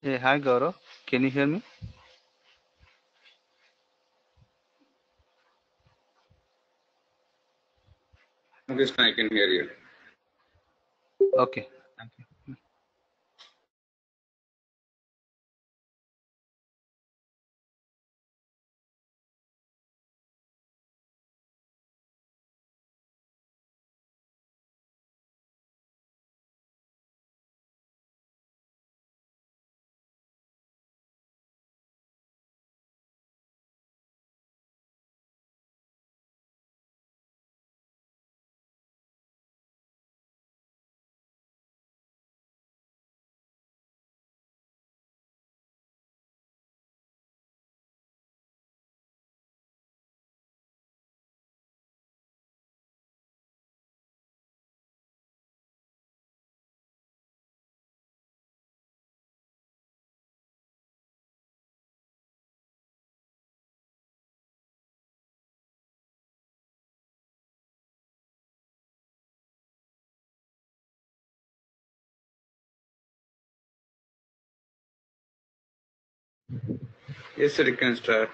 Hey, hi Gaurav. Can you hear me? Krishna, I can hear you. Okay. Thank you. Yes, sir, you can start.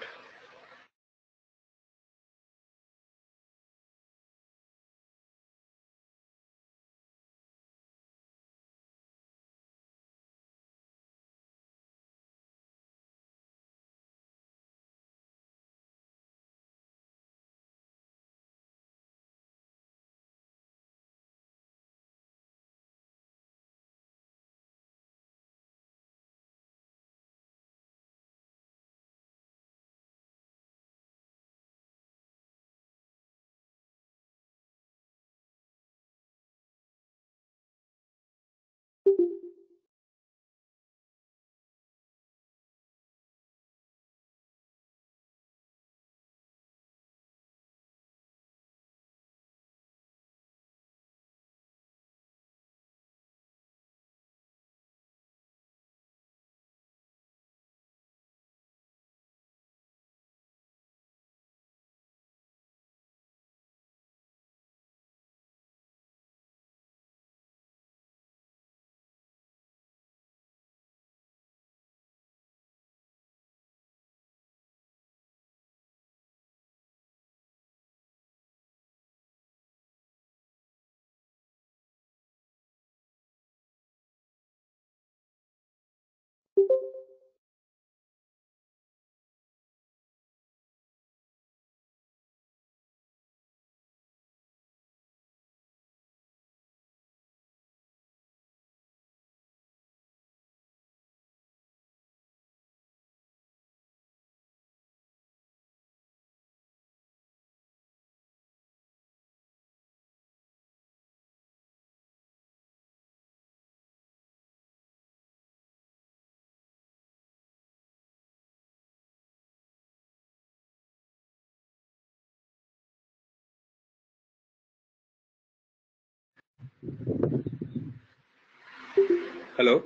Hello.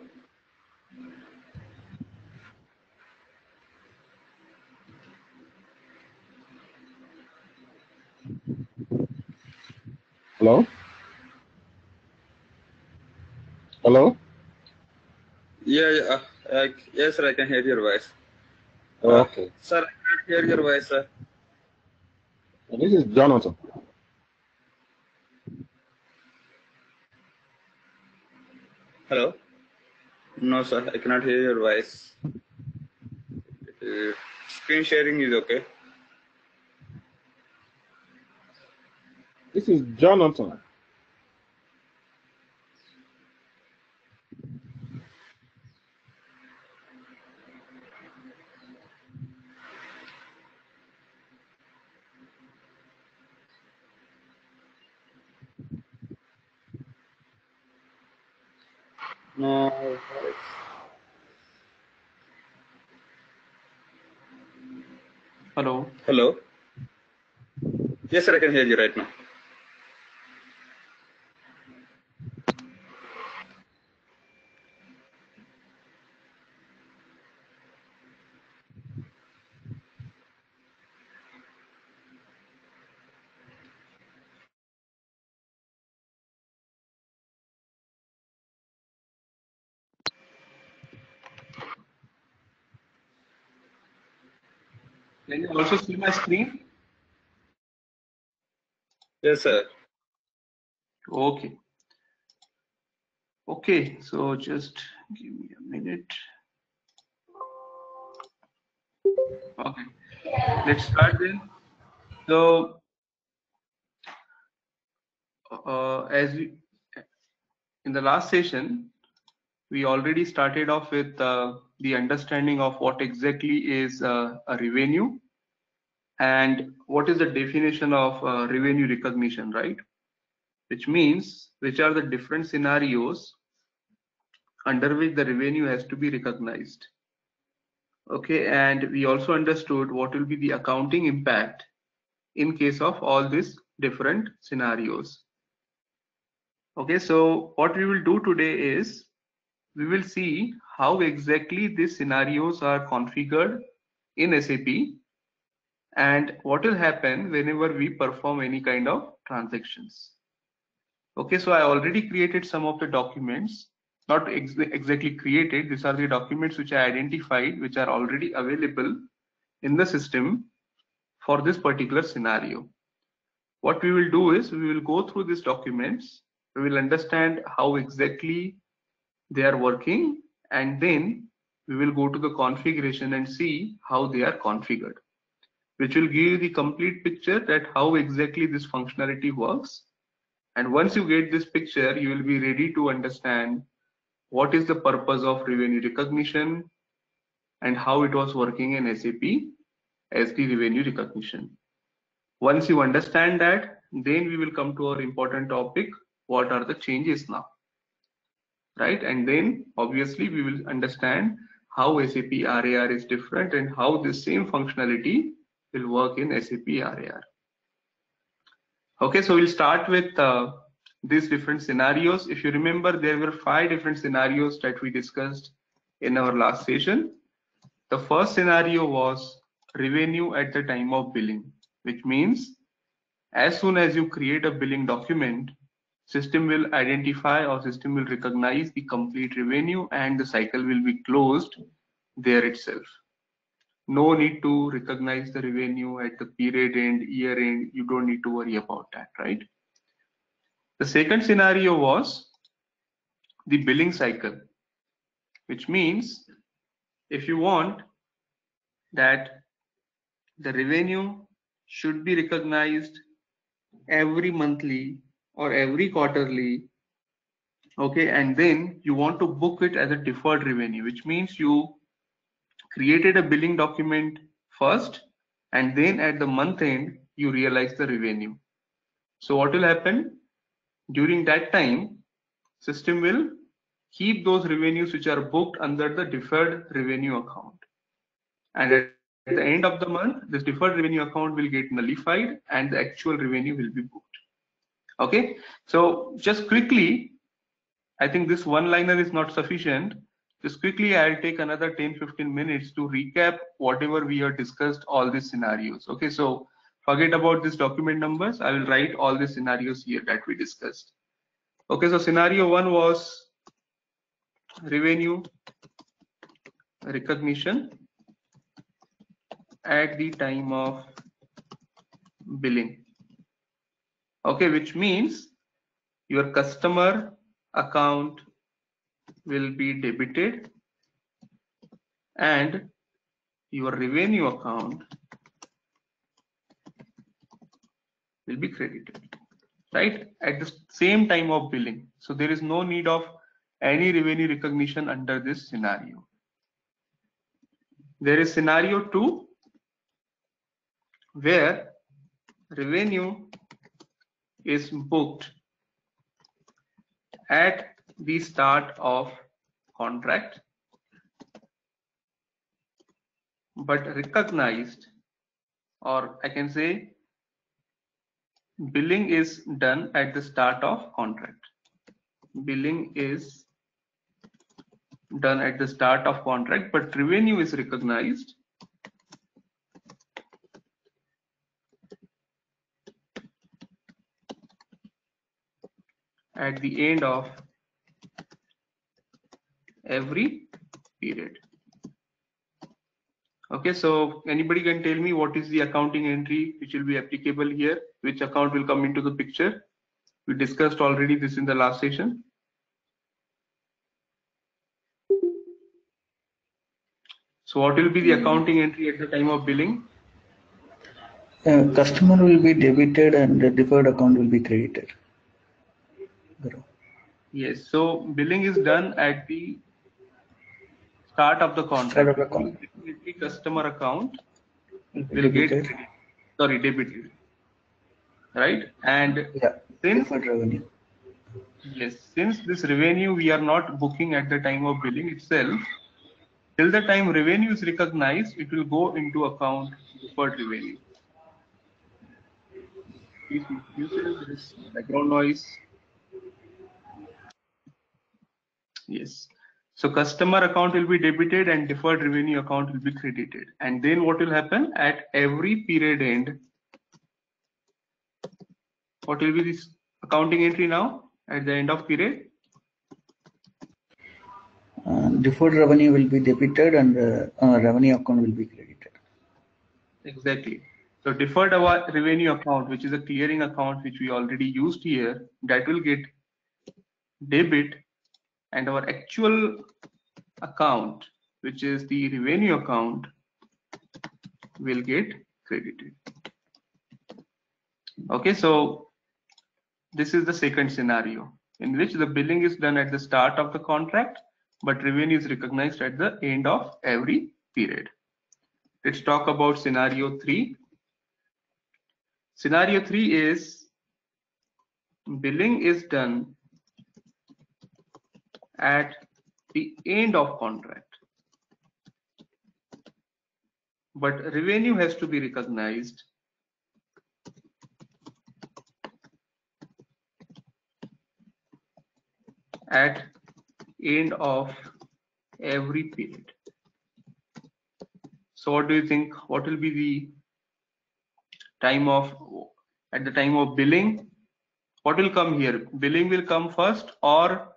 Hello? Hello? Yeah, yeah. Yes, sir, I can hear your voice. Okay. Sir, I can't hear your voice, sir. This is Jonathan. Hello. No, sir, I cannot hear your voice. Uh, Screen sharing is okay. This is Jonathan. No voice. Hello. Hello. Yes, sir, I can hear you right now. Can you also see my screen? Yes, sir. Okay. Okay, so just give me a minute. Okay, let's start then. So, as we in the last session, we already started off with the understanding of what exactly is a revenue and what is the definition of revenue recognition, right? Which means which are the different scenarios under which the revenue has to be recognized. Okay, and we also understood what will be the accounting impact in case of all these different scenarios. Okay, so what we will do today is we will see how exactly these scenarios are configured in SAP and what will happen whenever we perform any kind of transactions. Okay, so I already created some of the documents, not exactly created. These are the documents which I identified, which are already available in the system for this particular scenario. What we will do is we will go through these documents, we will understand how exactly they are working, and then we will go to the configuration and see how they are configured, which will give you the complete picture that how exactly this functionality works. And once you get this picture, you will be ready to understand what is the purpose of revenue recognition and how it was working in SAP as the revenue recognition. Once you understand that, then we will come to our important topic, what are the changes now, right? And then obviously we will understand how SAP RAR is different and how the same functionality will work in SAP RAR. Okay, so we'll start with these different scenarios. If you remember, there were 5 different scenarios that we discussed in our last session. The first scenario was revenue at the time of billing, which means as soon as you create a billing document, system will identify or system will recognize the complete revenue and the cycle will be closed there itself. No need to recognize the revenue at the period end, year end. You don't need to worry about that, right? The second scenario was the billing cycle, which means if you want that the revenue should be recognized every monthly or every quarterly, okay, and then you want to book it as a deferred revenue, which means you created a billing document first and then at the month end you realize the revenue. So what will happen during that time? System will keep those revenues which are booked under the deferred revenue account, and at the end of the month this deferred revenue account will get nullified and the actual revenue will be booked. Okay, so just quickly, I think this one liner is not sufficient. Just quickly, I'll take another 10-15 minutes to recap whatever we have discussed, all these scenarios. Okay, so forget about these document numbers. I will write all the scenarios here that we discussed. Okay, so scenario 1 was revenue recognition at the time of billing. Okay, which means your customer account will be debited and your revenue account will be credited, right, at the same time of billing. So there is no need of any revenue recognition under this scenario. There is scenario 2 where revenue is booked at the start of contract but recognized, or I can say billing is done at the start of contract. Billing is done at the start of contract, but revenue is recognized at the end of every period. Okay, so anybody can tell me what is the accounting entry which will be applicable here? Which account will come into the picture? We discussed already this in the last session. So what will be the accounting entry at the time of billing? Customer will be debited and the deferred account will be credited. Yes, so billing is done at the start of the contract. Start of the contract. Definitely customer account will Debited. get debited, right? And Yeah, since deferred revenue. yes, since this revenue we are not booking at the time of billing itself, till the time revenue is recognized, it will go into account deferred revenue. Please excuse this background noise. Yes. So customer account will be debited and deferred revenue account will be credited. And then what will happen at every period end? What will be this accounting entry now at the end of period? Deferred revenue will be debited and revenue account will be credited. Exactly. So deferred revenue account, which is a clearing account which we already used here, that will get debit, and our actual account, which is the revenue account, will get credited. Okay, so this is the second scenario in which the billing is done at the start of the contract, but revenue is recognized at the end of every period. Let's talk about scenario 3. Scenario 3 is billing is done at the end of contract, but revenue has to be recognized at end of every period. So what do you think? What will be the time of at the time of billing? What will come here? Billing will come first or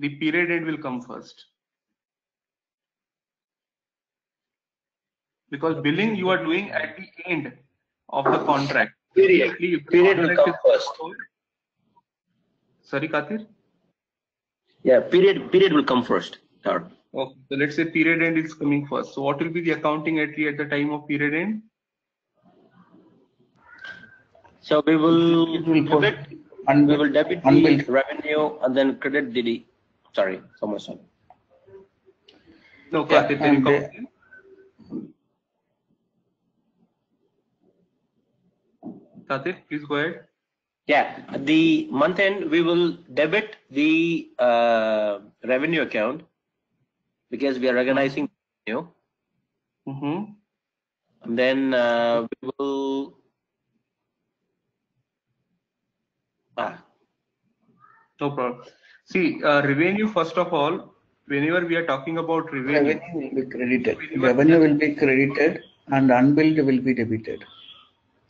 the period end will come first? Because billing you are doing at the end of the contract. Period will come first. Sorry, Katir? Yeah, period will come first. Third. Okay, so let's say period end is coming first. So what will be the accounting entry at the time of period end? So we will debit the revenue and then credit the sorry, someone's on. No, Katir, can you come again? Katir, please go ahead. Yeah, at the month end we will debit the revenue account because we are recognizing revenue. And then we will no problem. See, revenue first of all, whenever we are talking about revenue will be credited. Revenue will be credited and unbilled will be debited.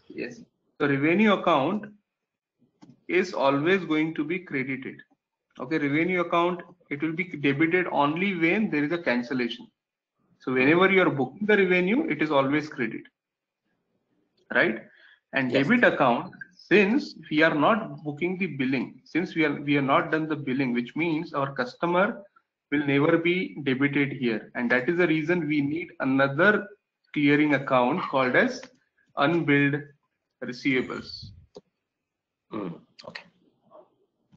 Yes. So revenue account is always going to be credited. Okay, revenue account, it will be debited only when there is a cancellation. So whenever you are booking the revenue, it is always credit, right? And yes. Debit account, since we are not booking the billing, since we are not done the billing, which means our customer will never be debited here, and that is the reason we need another clearing account called as unbilled receivables. Okay.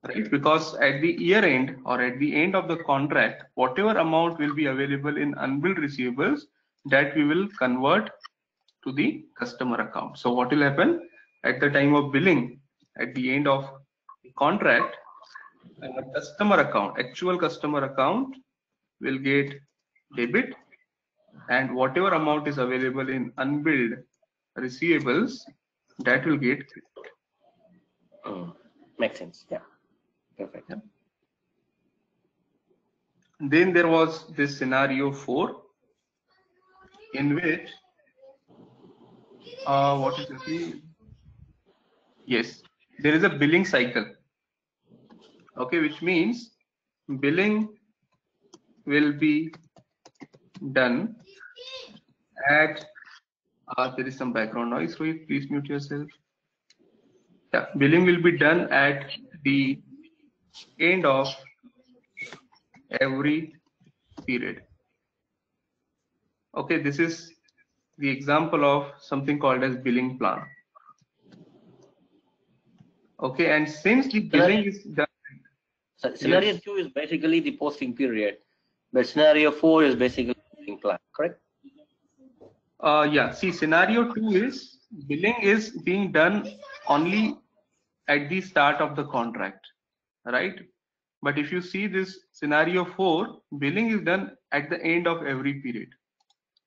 Right, because at the year end or at the end of the contract, whatever amount will be available in unbilled receivables, that we will convert to the customer account. So what will happen at the time of billing, at the end of the contract, our customer account, actual customer account will get debit, and whatever amount is available in unbilled receivables, that will get credit. Makes sense. Yeah. Perfect. Yeah. Then there was this scenario 4, in which what is it? Yes, there is a billing cycle. Okay, which means billing will be done at there is some background noise, Rohit, please mute yourself. Yeah, billing will be done at the end of every period. Okay, this is the example of something called as billing plan. Okay, and since the billing is done, so scenario yes. 2 is basically the posting period, but scenario 4 is basically the billing plan, correct? Yeah, see, scenario 2 is billing is being done only at the start of the contract, right? But if you see this scenario 4, billing is done at the end of every period.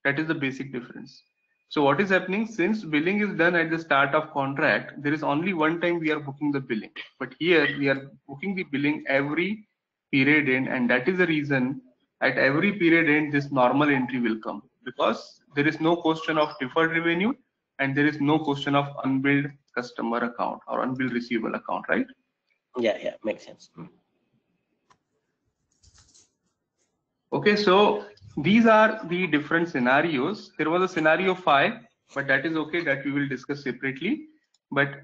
That is the basic difference. So what is happening, since billing is done at the start of contract, there is only one time we are booking the billing. But here we are booking the billing every period end, and that is the reason at every period end this normal entry will come, because there is no question of deferred revenue and there is no question of unbilled customer account or unbilled receivable account, right? Yeah, makes sense. Okay, so these are the different scenarios. There was a scenario 5, but that is okay, that we will discuss separately. But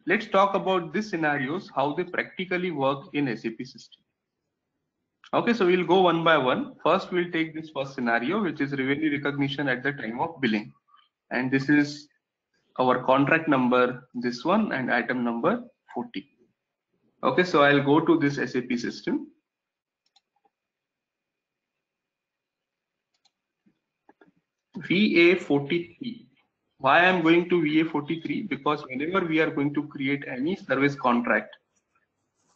let's talk about these scenarios, how they practically work in SAP system. Okay, so we'll go one by one. First, we'll take this first scenario, which is revenue recognition at the time of billing. And this is our contract number, this one, and item number 40. Okay, so I'll go to this SAP system. VA43. Why I'm going to VA43? Because whenever we are going to create any service contract,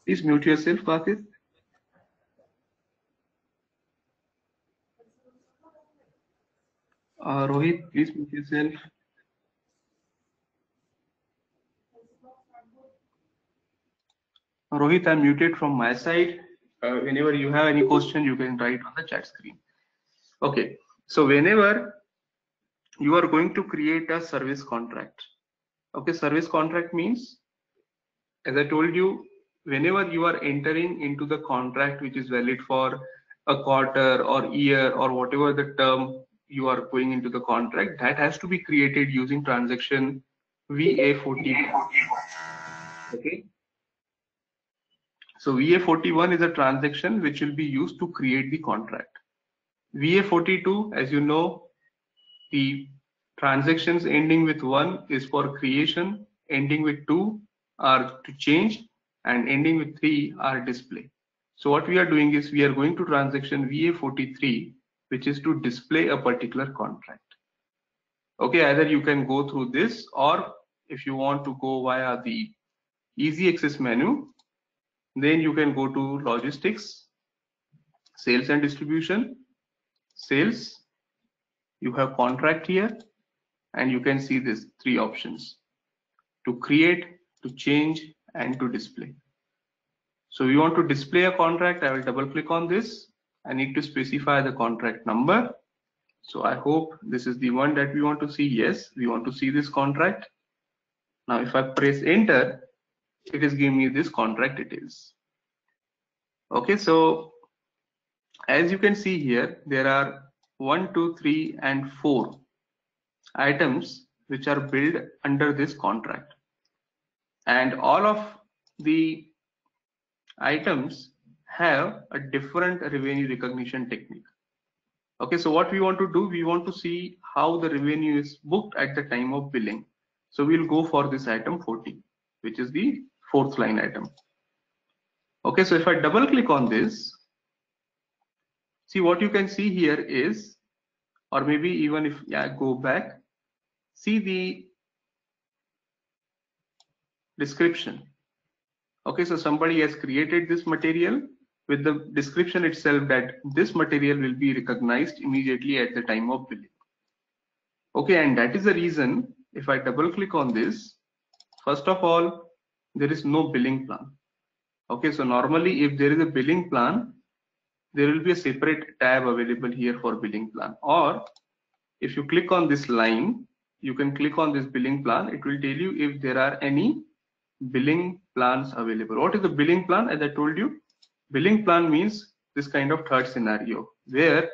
please mute yourself, Fatir. Rohit, please mute yourself. Rohit, I'm muted from my side. Whenever you have any question, you can write on the chat screen. Okay, so whenever you are going to create a service contract, okay, service contract means, as I told you, whenever you are entering into the contract which is valid for a quarter or year or whatever the term you are going into the contract, that has to be created using transaction VA41. Okay. So VA41 is a transaction which will be used to create the contract. VA42, as you know, the transactions ending with 1 is for creation, ending with 2 are to change, and ending with 3 are display. So what we are doing is we are going to transaction VA43, which is to display a particular contract. Okay, either you can go through this, or if you want to go via the easy access menu, then you can go to logistics, sales and distribution, sales, you have contract here, and you can see these 3 options: to create, to change, and to display. So we want to display a contract. I will double click on this. I need to specify the contract number. So I hope this is the one that we want to see. Yes, we want to see this contract. Now if I press enter, it is giving me this contract details. Okay, so as you can see here, there are 1, 2, 3, and 4 items which are billed under this contract, and all of the items have a different revenue recognition technique. Okay, so what we want to do, we want to see how the revenue is booked at the time of billing. So we'll go for this item 40, which is the 4th line item. Okay, so if I double click on this, see what you can see here is, or maybe even if I go back, see the description. Okay, so somebody has created this material with the description itself that this material will be recognized immediately at the time of billing. Okay, and that is the reason if I double click on this, first of all, there is no billing plan. Okay, so normally if there is a billing plan, there will be a separate tab available here for billing plan. Or if you click on this line, you can click on this billing plan. It will tell you if there are any billing plans available. What is the billing plan? As I told you, billing plan means this kind of third scenario where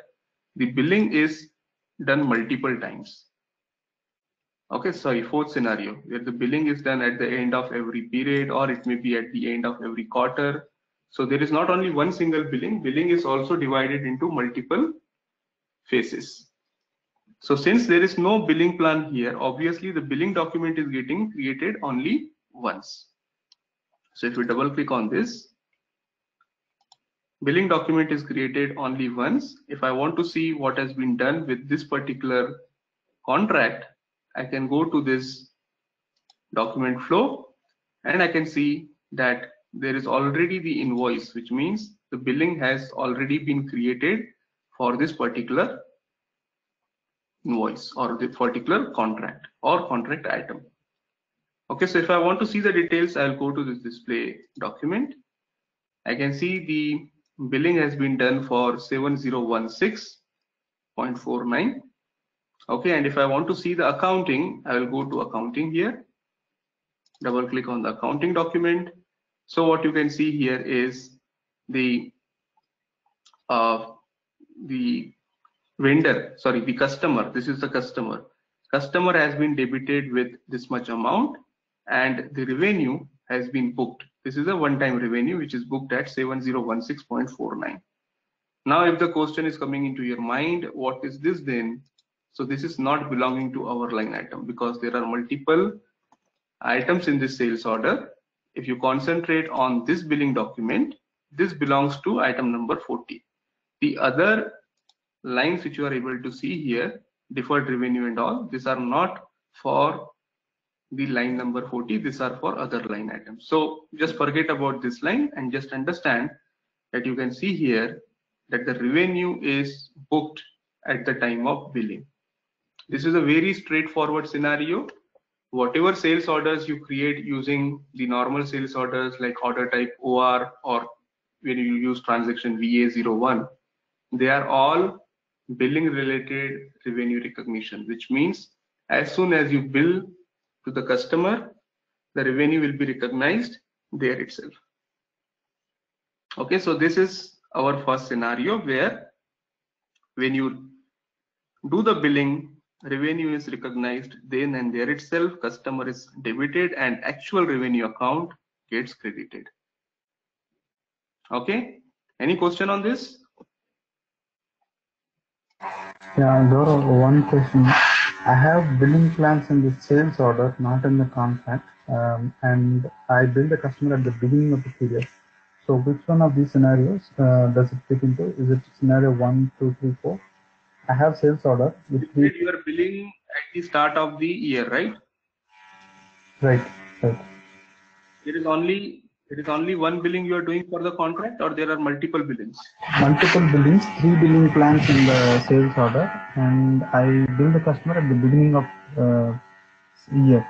the billing is done multiple times. Okay, sorry, fourth scenario where the billing is done at the end of every period, or it may be at the end of every quarter. So there is not only one single billing, billing is also divided into multiple phases. So since there is no billing plan here, obviously the billing document is getting created only once. So if we double click on this, billing document is created only once. If I want to see what has been done with this particular contract, I can go to this document flow and I can see that there is already the invoice, which means the billing has already been created for this particular invoice or the particular contract or contract item. Okay, so if I want to see the details, I'll go to this display document. I can see the billing has been done for 7016.49. Okay, and if I want to see the accounting, I will go to accounting here, double click on the accounting document. So what you can see here is the vendor, sorry, the customer. This is the customer. Customer has been debited with this much amount, and the revenue has been booked. This is a one-time revenue which is booked at 7016.49. Now, if the question is coming into your mind, what is this then? So this is not belonging to our line item because there are multiple items in this sales order. If you concentrate on this billing document, this belongs to item number 40. The other lines which you are able to see here, deferred revenue and all, these are not for the line number 40, these are for other line items. So just forget about this line and just understand that you can see here that the revenue is booked at the time of billing. This is a very straightforward scenario. Whatever sales orders you create using the normal sales orders like order type OR or when you use transaction VA01, they are all billing related revenue recognition, which means as soon as you bill to the customer, the revenue will be recognized there itself. Okay, so this is our first scenario where when you do the billing, revenue is recognized then and there itself, customer is debited and actual revenue account gets credited. Okay, any question on this? Yeah, Gaurav, one question. I have billing plans in the sales order, not in the contract, and I bill the customer at the beginning of the period. So which one of these scenarios does it fit into? Is it scenario 1, 2, 3, 4? I have sales order with three. You are billing at the start of the year, right? Right, right. There is only one billing you are doing for the contract, or there are multiple billings? Multiple billings, 3 billing plans in the sales order, and I bill the customer at the beginning of year.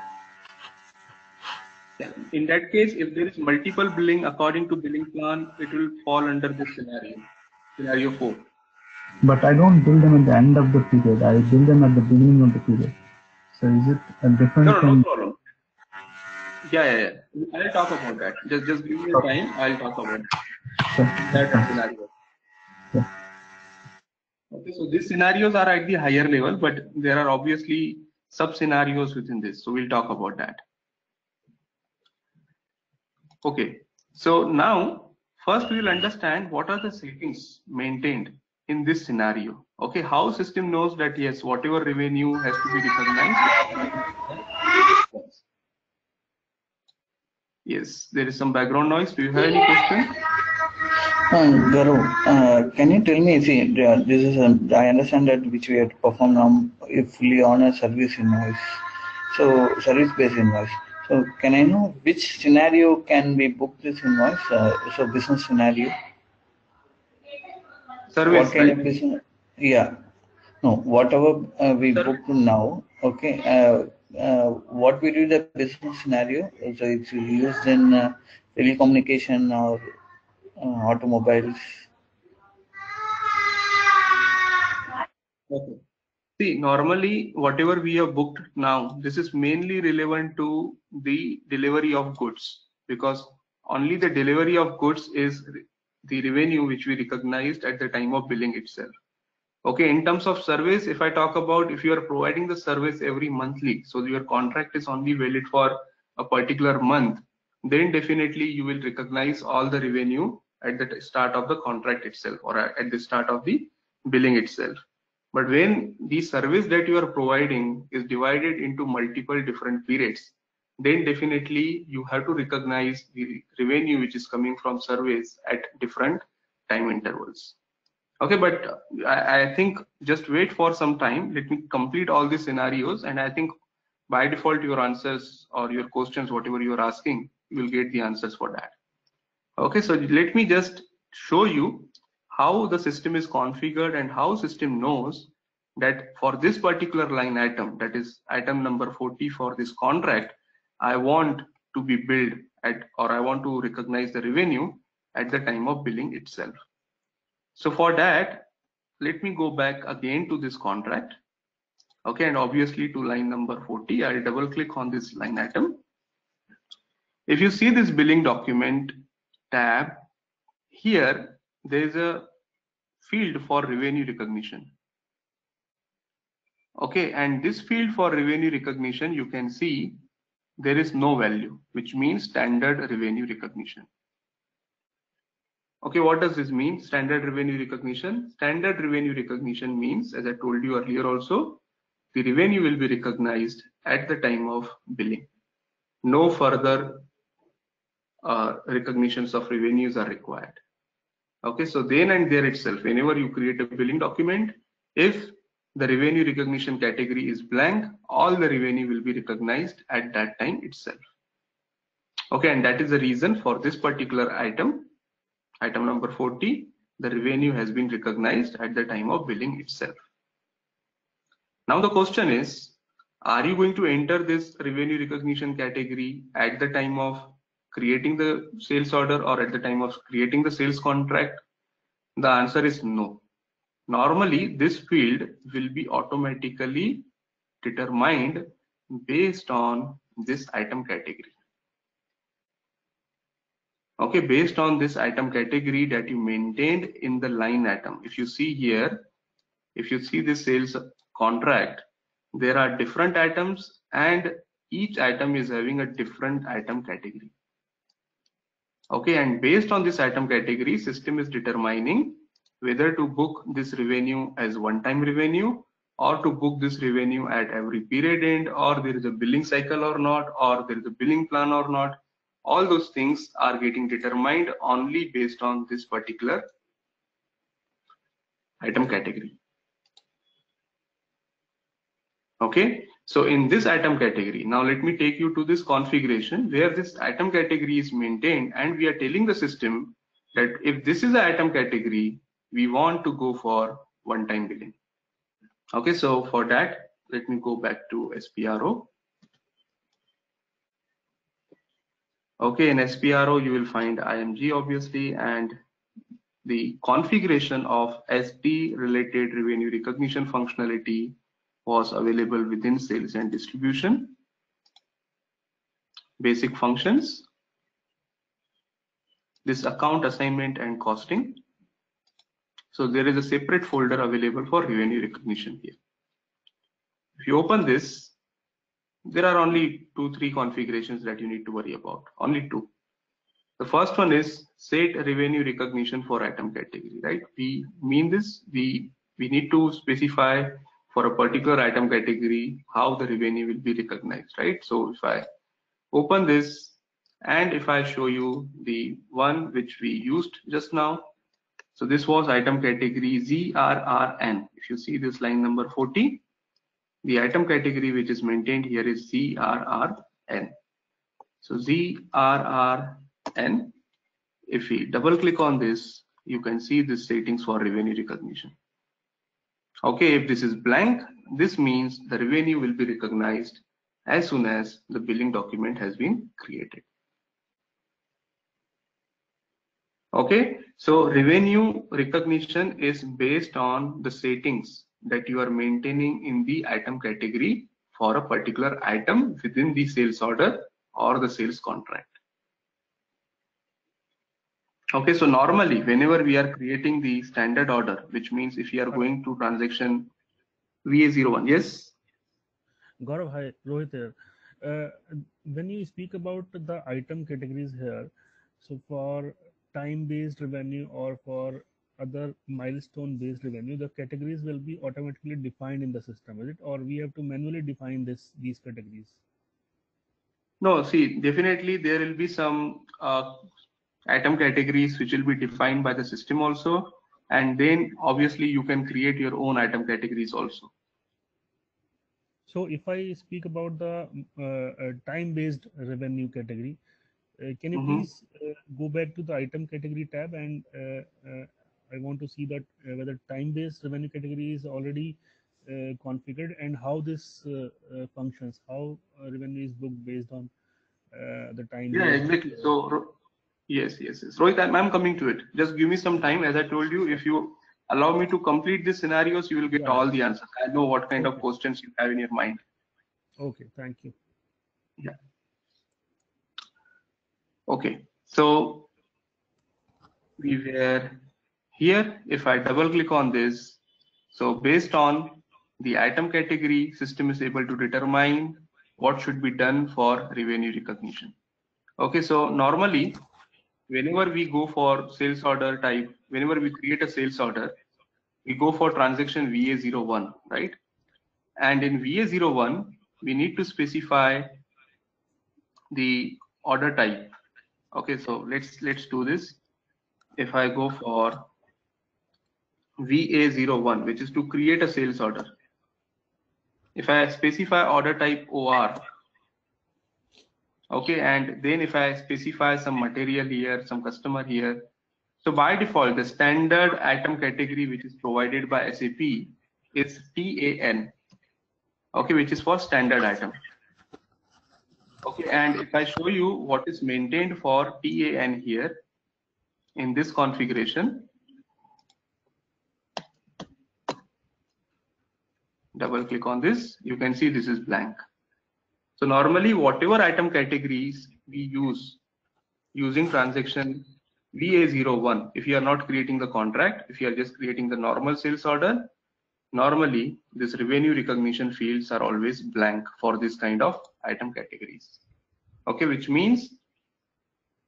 In that case, if there is multiple billing according to billing plan, it will fall under this scenario 4. But I don't bill them at the end of the period. I bill them at the beginning of the period. So is it a different? No problem. Yeah. I'll talk about that. Just give me a time. I'll talk about that scenario. Yeah. Okay, so these scenarios are at the higher level, but there are obviously sub scenarios within this. So we'll talk about that. Okay, so now first we will understand what are the settings maintained in this scenario. Okay, how system knows that yes, whatever revenue has to be recognized. Yes, there is some background noise. Do you have any question? Gaurav, can you tell me, see, this is I understand that which we have to perform now fully on a service invoice, so service-based invoice. So can I know which scenario can we book this invoice? So business scenario. Service, what kind right? of business? Yeah. No, whatever we booked now. Okay. What we do the business scenario? So it's used in telecommunication or automobiles. Okay. See, normally whatever we have booked now, this is mainly relevant to the delivery of goods, because only the delivery of goods is the revenue which we recognized at the time of billing itself. Okay, in terms of service, if I talk about if you are providing the service every monthly, so your contract is only valid for a particular month, then definitely you will recognize all the revenue at the start of the contract itself or at the start of the billing itself. But when the service that you are providing is divided into multiple different periods, then definitely you have to recognize the revenue which is coming from service at different time intervals. Okay, but I think just wait for some time. Let me complete all these scenarios, and I think by default your answers or your questions, whatever you are asking, you will get the answers for that. Okay, so let me just show you how the system is configured and how system knows that for this particular line item, that is item number 40 for this contract, I want to be billed at, or I want to recognize the revenue at the time of billing itself. So for that, let me go back again to this contract. Okay, and obviously to line number 40, I'll double click on this line item. If you see this billing document tab, here there is a field for revenue recognition. Okay, and this field for revenue recognition, you can see there is no value, which means standard revenue recognition. Okay, what does this mean? Standard revenue recognition. Standard revenue recognition means, as I told you earlier also, the revenue will be recognized at the time of billing. No further recognitions of revenues are required. Okay, so then and there itself, whenever you create a billing document, if the revenue recognition category is blank, all the revenue will be recognized at that time itself. Okay, and that is the reason for this particular item, item number 40, the revenue has been recognized at the time of billing itself. Now the question is, are you going to enter this revenue recognition category at the time of creating the sales order or at the time of creating the sales contract? The answer is no. Normally, this field will be automatically determined based on this item category. Okay, based on this item category that you maintained in the line item. If you see here, if you see this sales contract, there are different items and each item is having a different item category. Okay, and based on this item category, system is determining whether to book this revenue as one-time revenue or to book this revenue at every period end, or there is a billing cycle or not, or there is a billing plan or not. All those things are getting determined only based on this particular item category. Okay, so in this item category, now let me take you to this configuration where this item category is maintained, and we are telling the system that if this is the item category, we want to go for one-time billing. Okay, so for that, let me go back to SPRO. Okay, in SPRO, you will find IMG obviously, and the configuration of SP related revenue recognition functionality was available within sales and distribution, basic functions, this account assignment and costing. So there is a separate folder available for revenue recognition here. If you open this, there are only 2-3 configurations that you need to worry about, only 2. The first one is set revenue recognition for item category, right? We mean this, we need to specify for a particular item category how the revenue will be recognized, right? So if I open this and if I show you the one which we used just now, so this was item category ZRRN. If you see this line number 40, the item category which is maintained here is ZRRN. So ZRRN, if we double click on this, you can see the settings for revenue recognition. Okay, if this is blank, this means the revenue will be recognized as soon as the billing document has been created. Okay, so revenue recognition is based on the settings that you are maintaining in the item category for a particular item within the sales order or the sales contract. Okay, so normally whenever we are creating the standard order, which means if you are going to transaction VA01, yes? Gaurav, hi, Rohit here. When you speak about the item categories here, so for time-based revenue or for other milestone-based revenue, the categories will be automatically defined in the system, is it? Or we have to manually define these categories? No, see, definitely there will be some item categories which will be defined by the system also, and then obviously you can create your own item categories also. So if I speak about the time-based revenue category, can you please go back to the item category tab, and I want to see that whether time-based revenue category is already configured and how this functions, how revenue is booked based on the Yeah, time-based. exactly. So yes. Rohit, I'm coming to it. Just give me some time. As I told you, if you allow me to complete these scenarios, you will get Yeah. all the answers. I know what kind of Okay. questions you have in your mind. Okay, thank you. Yeah. Okay. So we were here. If I double click on this, so based on the item category, system is able to determine what should be done for revenue recognition. Okay, so normally whenever we go for sales order type, whenever we create a sales order, we go for transaction VA01, right? And in VA01, we need to specify the order type. Okay, so let's do this. If I go for VA01, which is to create a sales order, if I specify order type OR, okay, and then if I specify some material here, some customer here, so by default, the standard item category which is provided by SAP is TAN, okay, which is for standard item. Okay, and if I show you what is maintained for TAN here in this configuration, double click on this, you can see this is blank. So normally whatever item categories we use using transaction VA01, if you are not creating the contract, if you are just creating the normal sales order, normally this revenue recognition fields are always blank for this kind of item categories. Okay, which means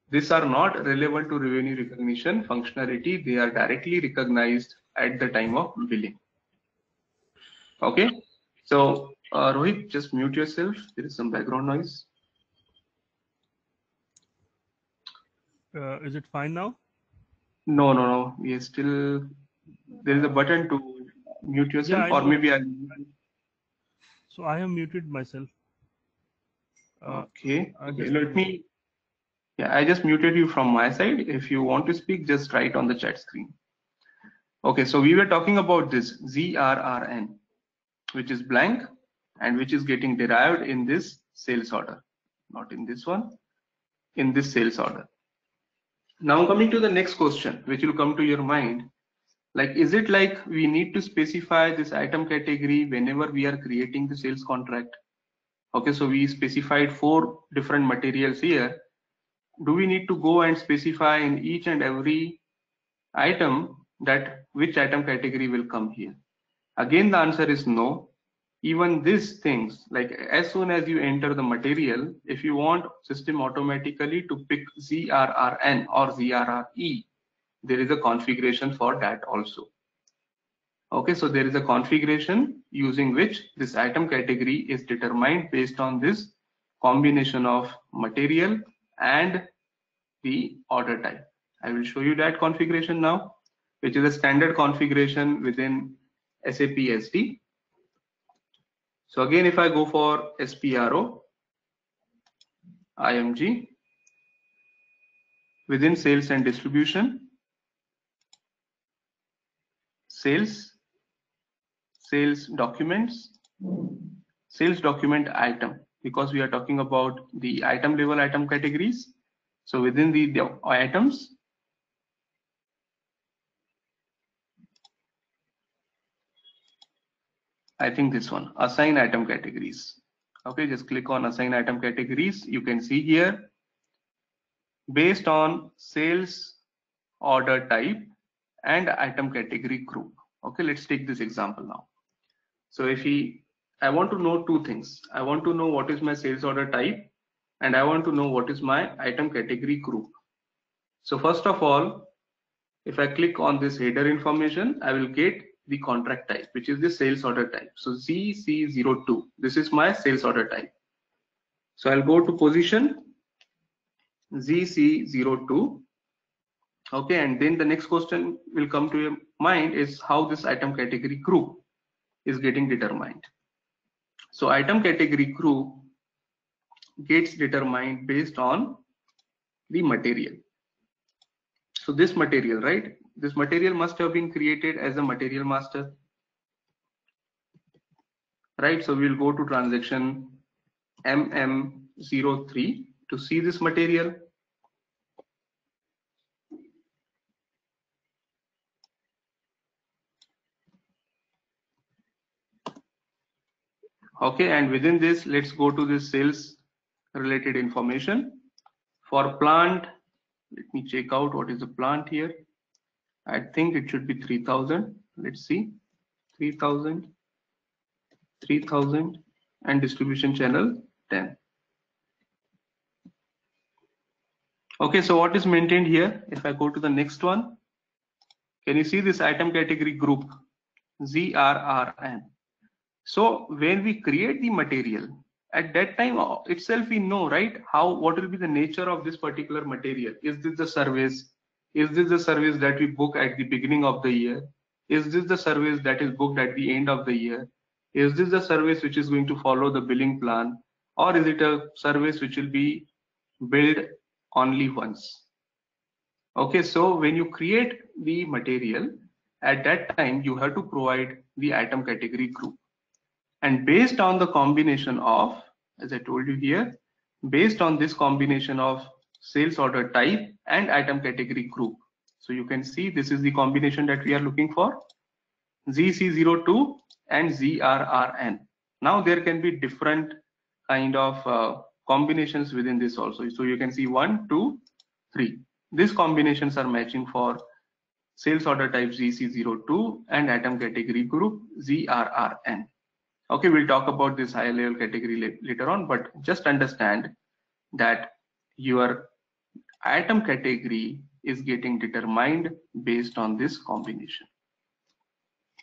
these are not relevant to revenue recognition functionality. They are directly recognized at the time of billing. Okay, so Rohit, just mute yourself. There is some background noise. Is it fine now? No. We are still, there is a button to mute yourself, Yeah, I or know. maybe I. So I have muted myself. Okay. Let me. Yeah, I just muted you from my side. If you want to speak, just write on the chat screen. Okay, so we were talking about this ZRRN, which is blank and which is getting derived in this sales order, not in this one, in this sales order. Now coming to the next question, which will come to your mind, like, is it like we need to specify this item category whenever we are creating the sales contract? Okay, so we specified 4 different materials here. Do we need to go and specify in each and every item that which item category will come here? Again, the answer is no. Even these things, like as soon as you enter the material, if you want system automatically to pick ZRRN or ZRRE, there is a configuration for that also. Okay, so there is a configuration using which this item category is determined based on this combination of material and the order type. I will show you that configuration now, which is a standard configuration within SAP SD. So again, if I go for SPRO, IMG, within sales and distribution, sales documents, sales document item, because we are talking about the item level item categories. So within the items, I think this one, assign item categories. Okay, just click on assign item categories. You can see here, based on sales order type and item category group. Okay, let's take this example now. So if I want to know two things. I want to know what is my sales order type and I want to know what is my item category group. So first of all, if I click on this header information, I will get the contract type, which is the sales order type. So ZC02, this is my sales order type. So I'll go to position ZC02. Okay, and then the next question will come to your mind is how this item category group is getting determined. So item category group gets determined based on the material. So this material, right? This material must have been created as a material master, right? So we'll go to transaction MM03 to see this material. Okay, and within this, let's go to this sales related information. For plant, let me check out what is the plant here. I think it should be 3000. Let's see, 3000, 3000, and distribution channel 10. Okay, so what is maintained here? If I go to the next one, can you see this item category group ZRRN? So when we create the material, at that time itself we know, right, what will be the nature of this particular material. Is this the service? Is this the service that we book at the beginning of the year? Is this the service that is booked at the end of the year? Is this the service which is going to follow the billing plan? Or is it a service which will be billed only once? Okay, so when you create the material, at that time you have to provide the item category group. And based on the combination of, as I told you here, based on this combination of sales order type and item category group. So you can see this is the combination that we are looking for, ZC02 and ZRRN. Now there can be different kind of combinations within this also. So you can see 1, 2, 3. These combinations are matching for sales order type ZC02 and item category group ZRRN. Okay, we'll talk about this higher level category later on, but just understand that your item category is getting determined based on this combination.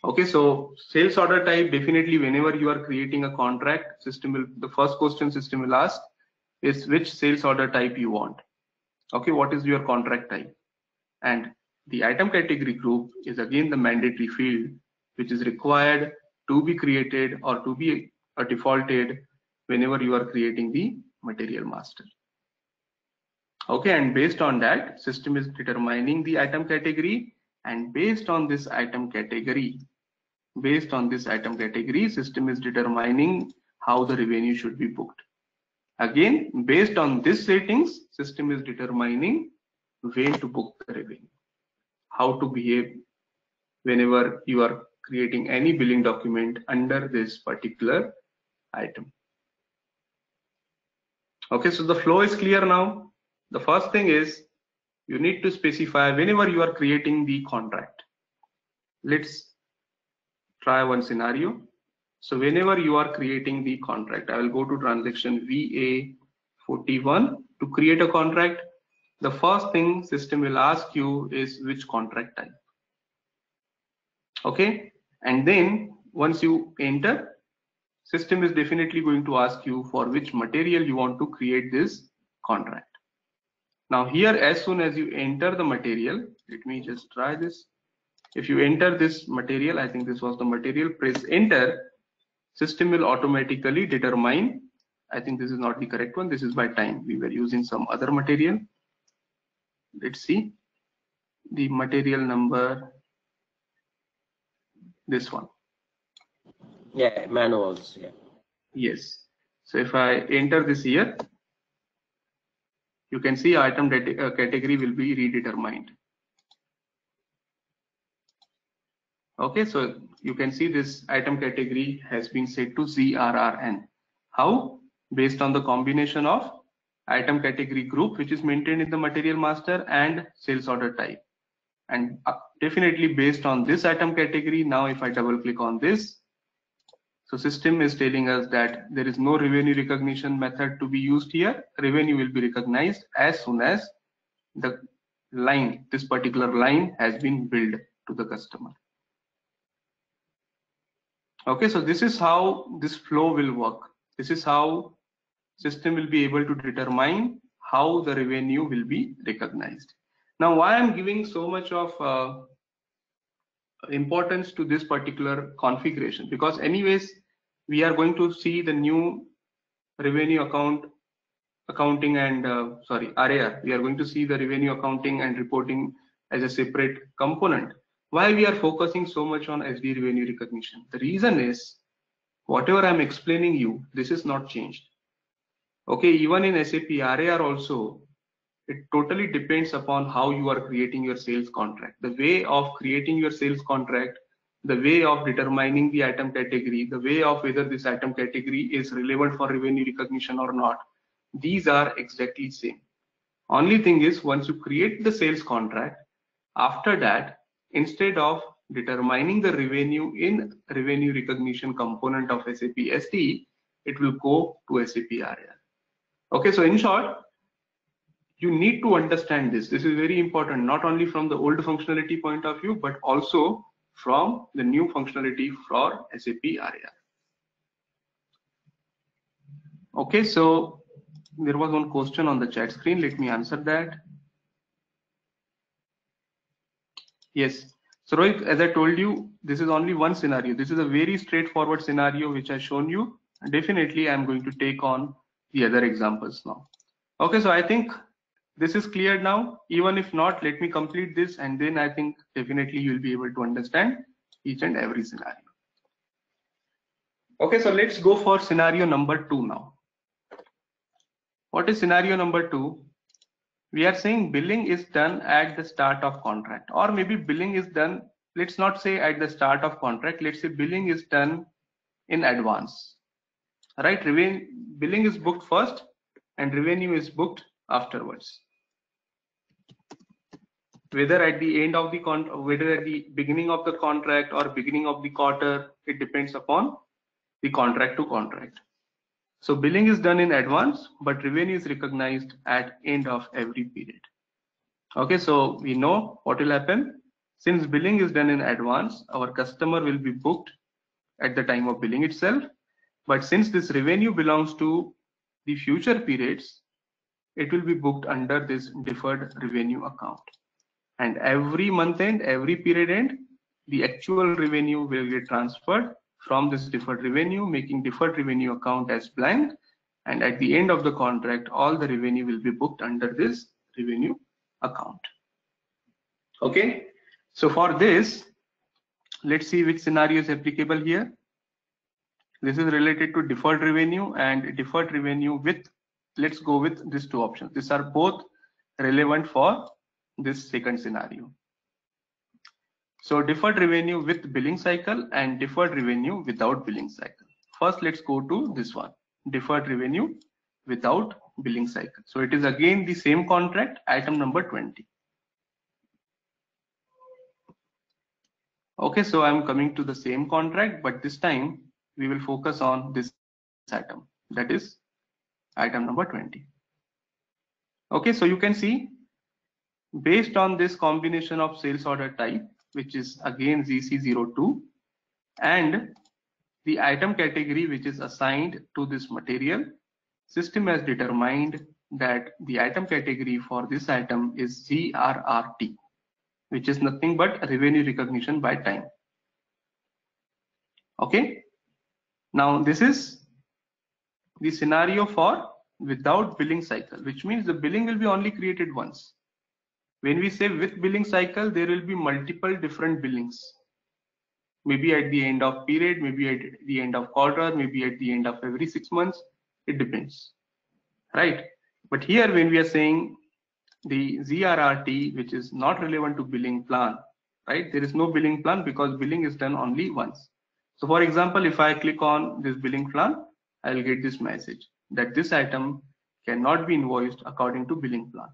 Okay, so sales order type, definitely whenever you are creating a contract, system will, the first question system will ask is which sales order type you want. Okay, what is your contract type? And the item category group is again the mandatory field which is required to be created or to be defaulted whenever you are creating the material master. Okay, and based on that, system is determining the item category, and based on this item category, system is determining how the revenue should be booked. Again, based on this settings, system is determining when to book the revenue, how to behave whenever you are creating any billing document under this particular item. Okay, so the flow is clear now. The first thing is you need to specify whenever you are creating the contract. Let's try one scenario. So whenever you are creating the contract, I will go to transaction VA41 to create a contract. The first thing system will ask you is which contract type. Okay, and then once you enter, system is definitely going to ask you for which material you want to create this contract. Now here, as soon as you enter the material, let me just try this. If you enter this material, I think this was the material, press enter, system will automatically determine, I think this is not the correct one, this is by time, we were using some other material. Let's see the material number, this one. Yeah, manuals. Yeah. Yes. So if I enter this here, you can see item category will be redetermined. Okay, so you can see this item category has been set to ZRRN. How? Based on the combination of item category group, which is maintained in the material master, and sales order type. And definitely based on this item category, now if I double click on this, so system is telling us that there is no revenue recognition method to be used here. Revenue will be recognized as soon as the line, this particular line has been billed to the customer. Okay, so this is how this flow will work. This is how system will be able to determine how the revenue will be recognized. Now, why I'm giving so much of importance to this particular configuration? Because anyways, we are going to see the new revenue accounting and RAR. We are going to see the revenue accounting and reporting as a separate component. Why we are focusing so much on SD revenue recognition? The reason is whatever I'm explaining you, this is not changed. Okay, even in SAP RAR also, it totally depends upon how you are creating your sales contract. The way of creating your sales contract, the way of determining the item category, the way of whether this item category is relevant for revenue recognition or not, these are exactly same. Only thing is, once you create the sales contract, after that, instead of determining the revenue in revenue recognition component of SAP SD, it will go to SAP RAR. Okay, so in short, you need to understand this. This is very important, not only from the old functionality point of view, but also from the new functionality for SAP RAR. Okay, so there was one question on the chat screen. Let me answer that. Yes. So Rohit, as I told you, this is only one scenario. This is a very straightforward scenario which I've shown you. Definitely, I'm going to take on the other examples now. Okay, so I think this is clear now. Even if not, let me complete this, and then I think definitely you'll be able to understand each and every scenario. Okay, so let's go for scenario number 2 now. What is scenario number 2? We are saying billing is done at the start of contract, or maybe billing is done, let's not say at the start of contract, let's say billing is done in advance, right? Billing is booked first and revenue is booked afterwards. Whether at the end of the whether at the beginning of the contract or beginning of the quarter, it depends upon the contract to contract. So billing is done in advance, but revenue is recognized at end of every period. Okay, so we know what will happen. Since billing is done in advance, our customer will be booked at the time of billing itself. But since this revenue belongs to the future periods, it will be booked under this deferred revenue account. And every month end, every period end, the actual revenue will get transferred from this deferred revenue, making deferred revenue account as blank. And at the end of the contract, all the revenue will be booked under this revenue account. Okay, so for this, let's see which scenario is applicable here. This is related to deferred revenue and deferred revenue with, let's go with these two options. These are both relevant for this second scenario. So deferred revenue with billing cycle and deferred revenue without billing cycle. First, let's go to this one, deferred revenue without billing cycle. So it is again the same contract, item number 20. Okay, so I'm coming to the same contract, but this time we will focus on this item, that is item number 20. Okay, so you can see based on this combination of sales order type, which is again ZC02, and the item category which is assigned to this material, system has determined that the item category for this item is ZRRT, which is nothing but revenue recognition by time. Okay, now this is the scenario for without billing cycle, which means the billing will be only created once. When we say with billing cycle, there will be multiple different billings. Maybe at the end of period, maybe at the end of quarter, maybe at the end of every 6 months. It depends, right? But here when we are saying the ZRRT, which is not relevant to billing plan, right? There is no billing plan because billing is done only once. So for example, if I click on this billing plan, I will get this message that this item cannot be invoiced according to billing plan.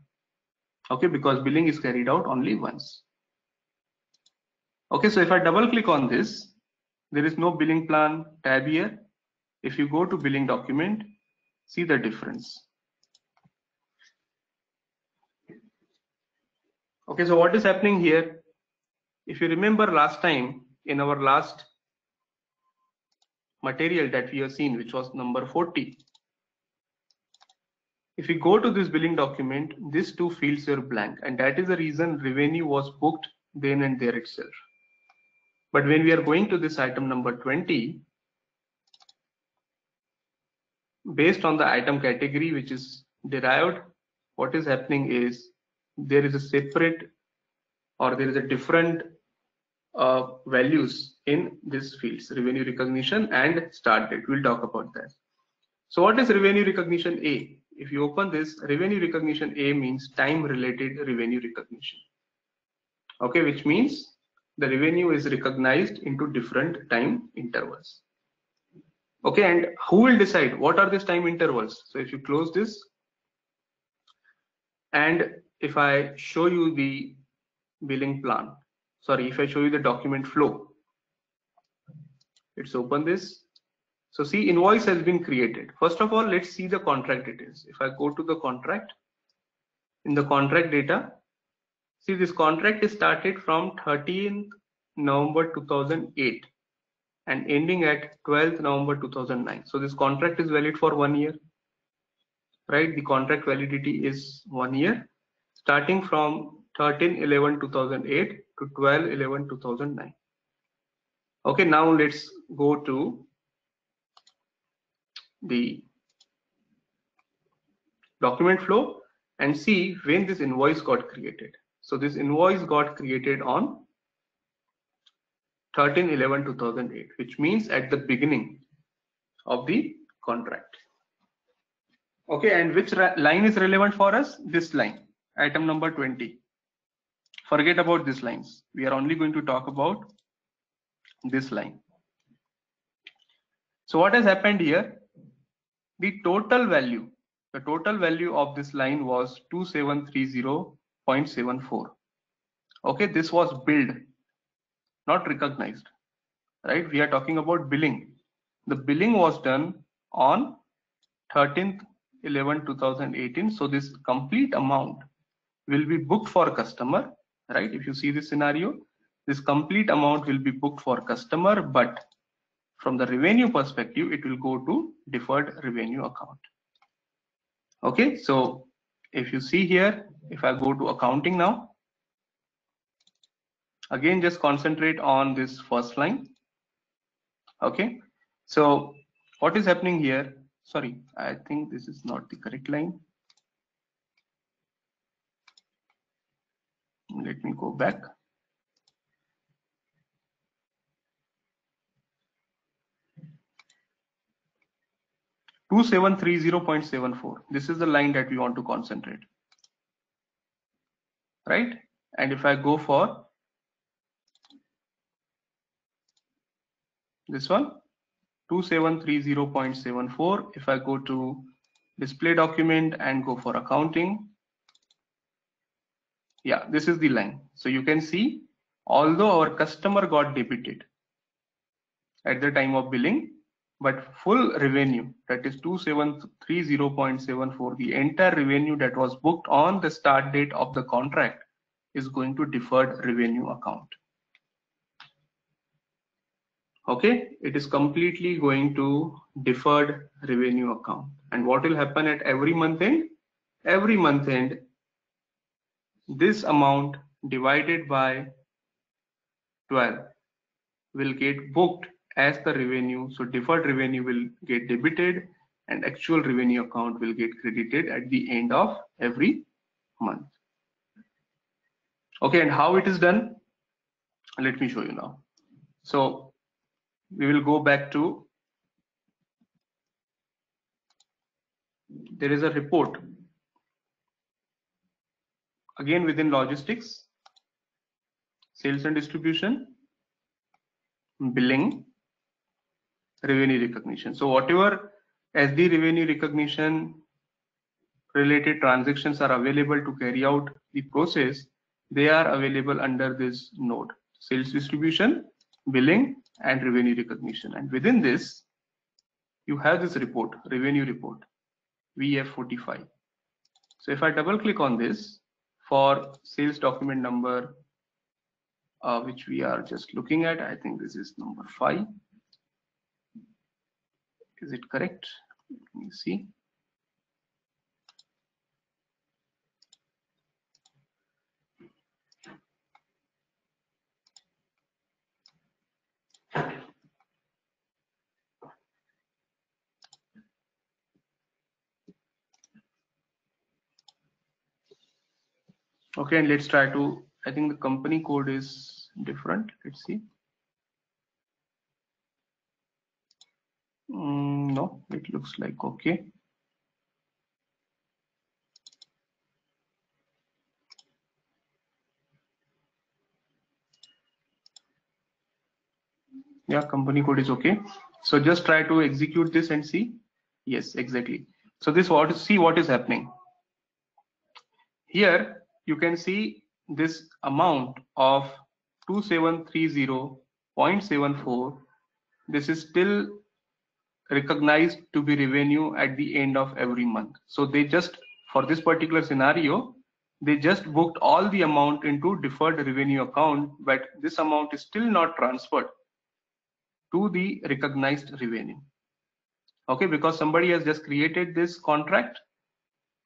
Okay, because billing is carried out only once. Okay, so if I double click on this, there is no billing plan tab here. If you go to billing document, see the difference. Okay, so what is happening here? If you remember last time in our last material that we have seen, which was number 40, if you go to this billing document, these two fields are blank, and that is the reason revenue was booked then and there itself. But when we are going to this item number 20, based on the item category which is derived, what is happening is there is a separate or there is a different values in these fields, revenue recognition and start date. We'll talk about that. So what is revenue recognition A? If you open this, revenue recognition A means time related revenue recognition. Okay, which means the revenue is recognized into different time intervals. Okay, and who will decide what are these time intervals? So if you close this, and if I show you the billing plan, sorry, if I show you the document flow, let's open this. So see, invoice has been created. First of all, let's see the contract details. If I go to the contract, in the contract data, see this contract is started from 13th November 2008 and ending at 12th November 2009. So this contract is valid for 1 year, right? The contract validity is 1 year, starting from 13/11/2008 to 12/11/2009. Okay, now let's go to the document flow and see when this invoice got created. So this invoice got created on 13/11/2008, which means at the beginning of the contract. Okay, and which line is relevant for us? This line, item number 20. Forget about these lines. We are only going to talk about this line. So what has happened here? The total value of this line was 2730.74. Okay, this was billed, not recognized, right? We are talking about billing. The billing was done on 13/11/2018. So this complete amount will be booked for customer, right? If you see this scenario, this complete amount will be booked for customer, but from the revenue perspective, it will go to deferred revenue account. Okay, so if you see here, if I go to accounting now, again, just concentrate on this first line. Okay, so what is happening here? Sorry, I think this is not the correct line. Let me go back. $2730.74. This is the line that we want to concentrate, right? And if I go for this one, 2730.74, if I go to display document and go for accounting, yeah, this is the line. So you can see, although our customer got debited at the time of billing, but full revenue, that is 2730.74, the entire revenue that was booked on the start date of the contract is going to deferred revenue account. Okay, it is completely going to deferred revenue account. And what will happen at every month end? Every month end, this amount divided by 12 will get booked as the revenue. So deferred revenue will get debited and actual revenue account will get credited at the end of every month. Okay, and how it is done? Let me show you now. So we will go back to, there is a report again within logistics, sales and distribution, billing, revenue recognition. So whatever SD revenue recognition related transactions are available to carry out the process, they are available under this node, sales distribution, billing, and revenue recognition. And within this, you have this report, revenue report, VF45. So if I double click on this for sales document number, which we are just looking at, I think this is number 5. Is it correct? Let me see. Okay, and let's try to, I think the company code is different. Let's see. No, it looks like okay. Yeah, company code is okay. So just try to execute this and see. Yes, exactly. So this see what is happening. Here you can see this amount of 2730.74. This is still recognized to be revenue at the end of every month. So they just, for this particular scenario, they just booked all the amount into deferred revenue account, but this amount is still not transferred to the recognized revenue. Okay, because somebody has just created this contract,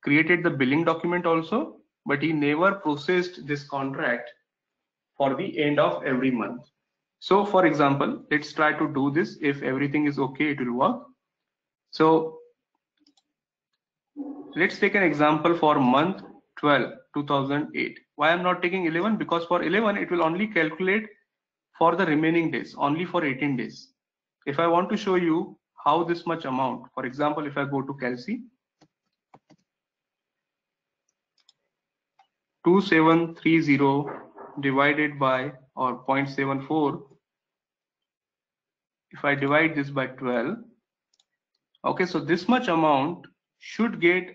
created the billing document also, but he never processed this contract for the end of every month. So for example, let's try to do this. If everything is okay, it will work. So let's take an example for month 12, 2008. Why I'm not taking 11? Because for 11, it will only calculate for the remaining days, only for 18 days. If I want to show you how this much amount, for example, if I go to Calci, 2730 divided by, or 0.74, if I divide this by 12, okay, so this much amount should get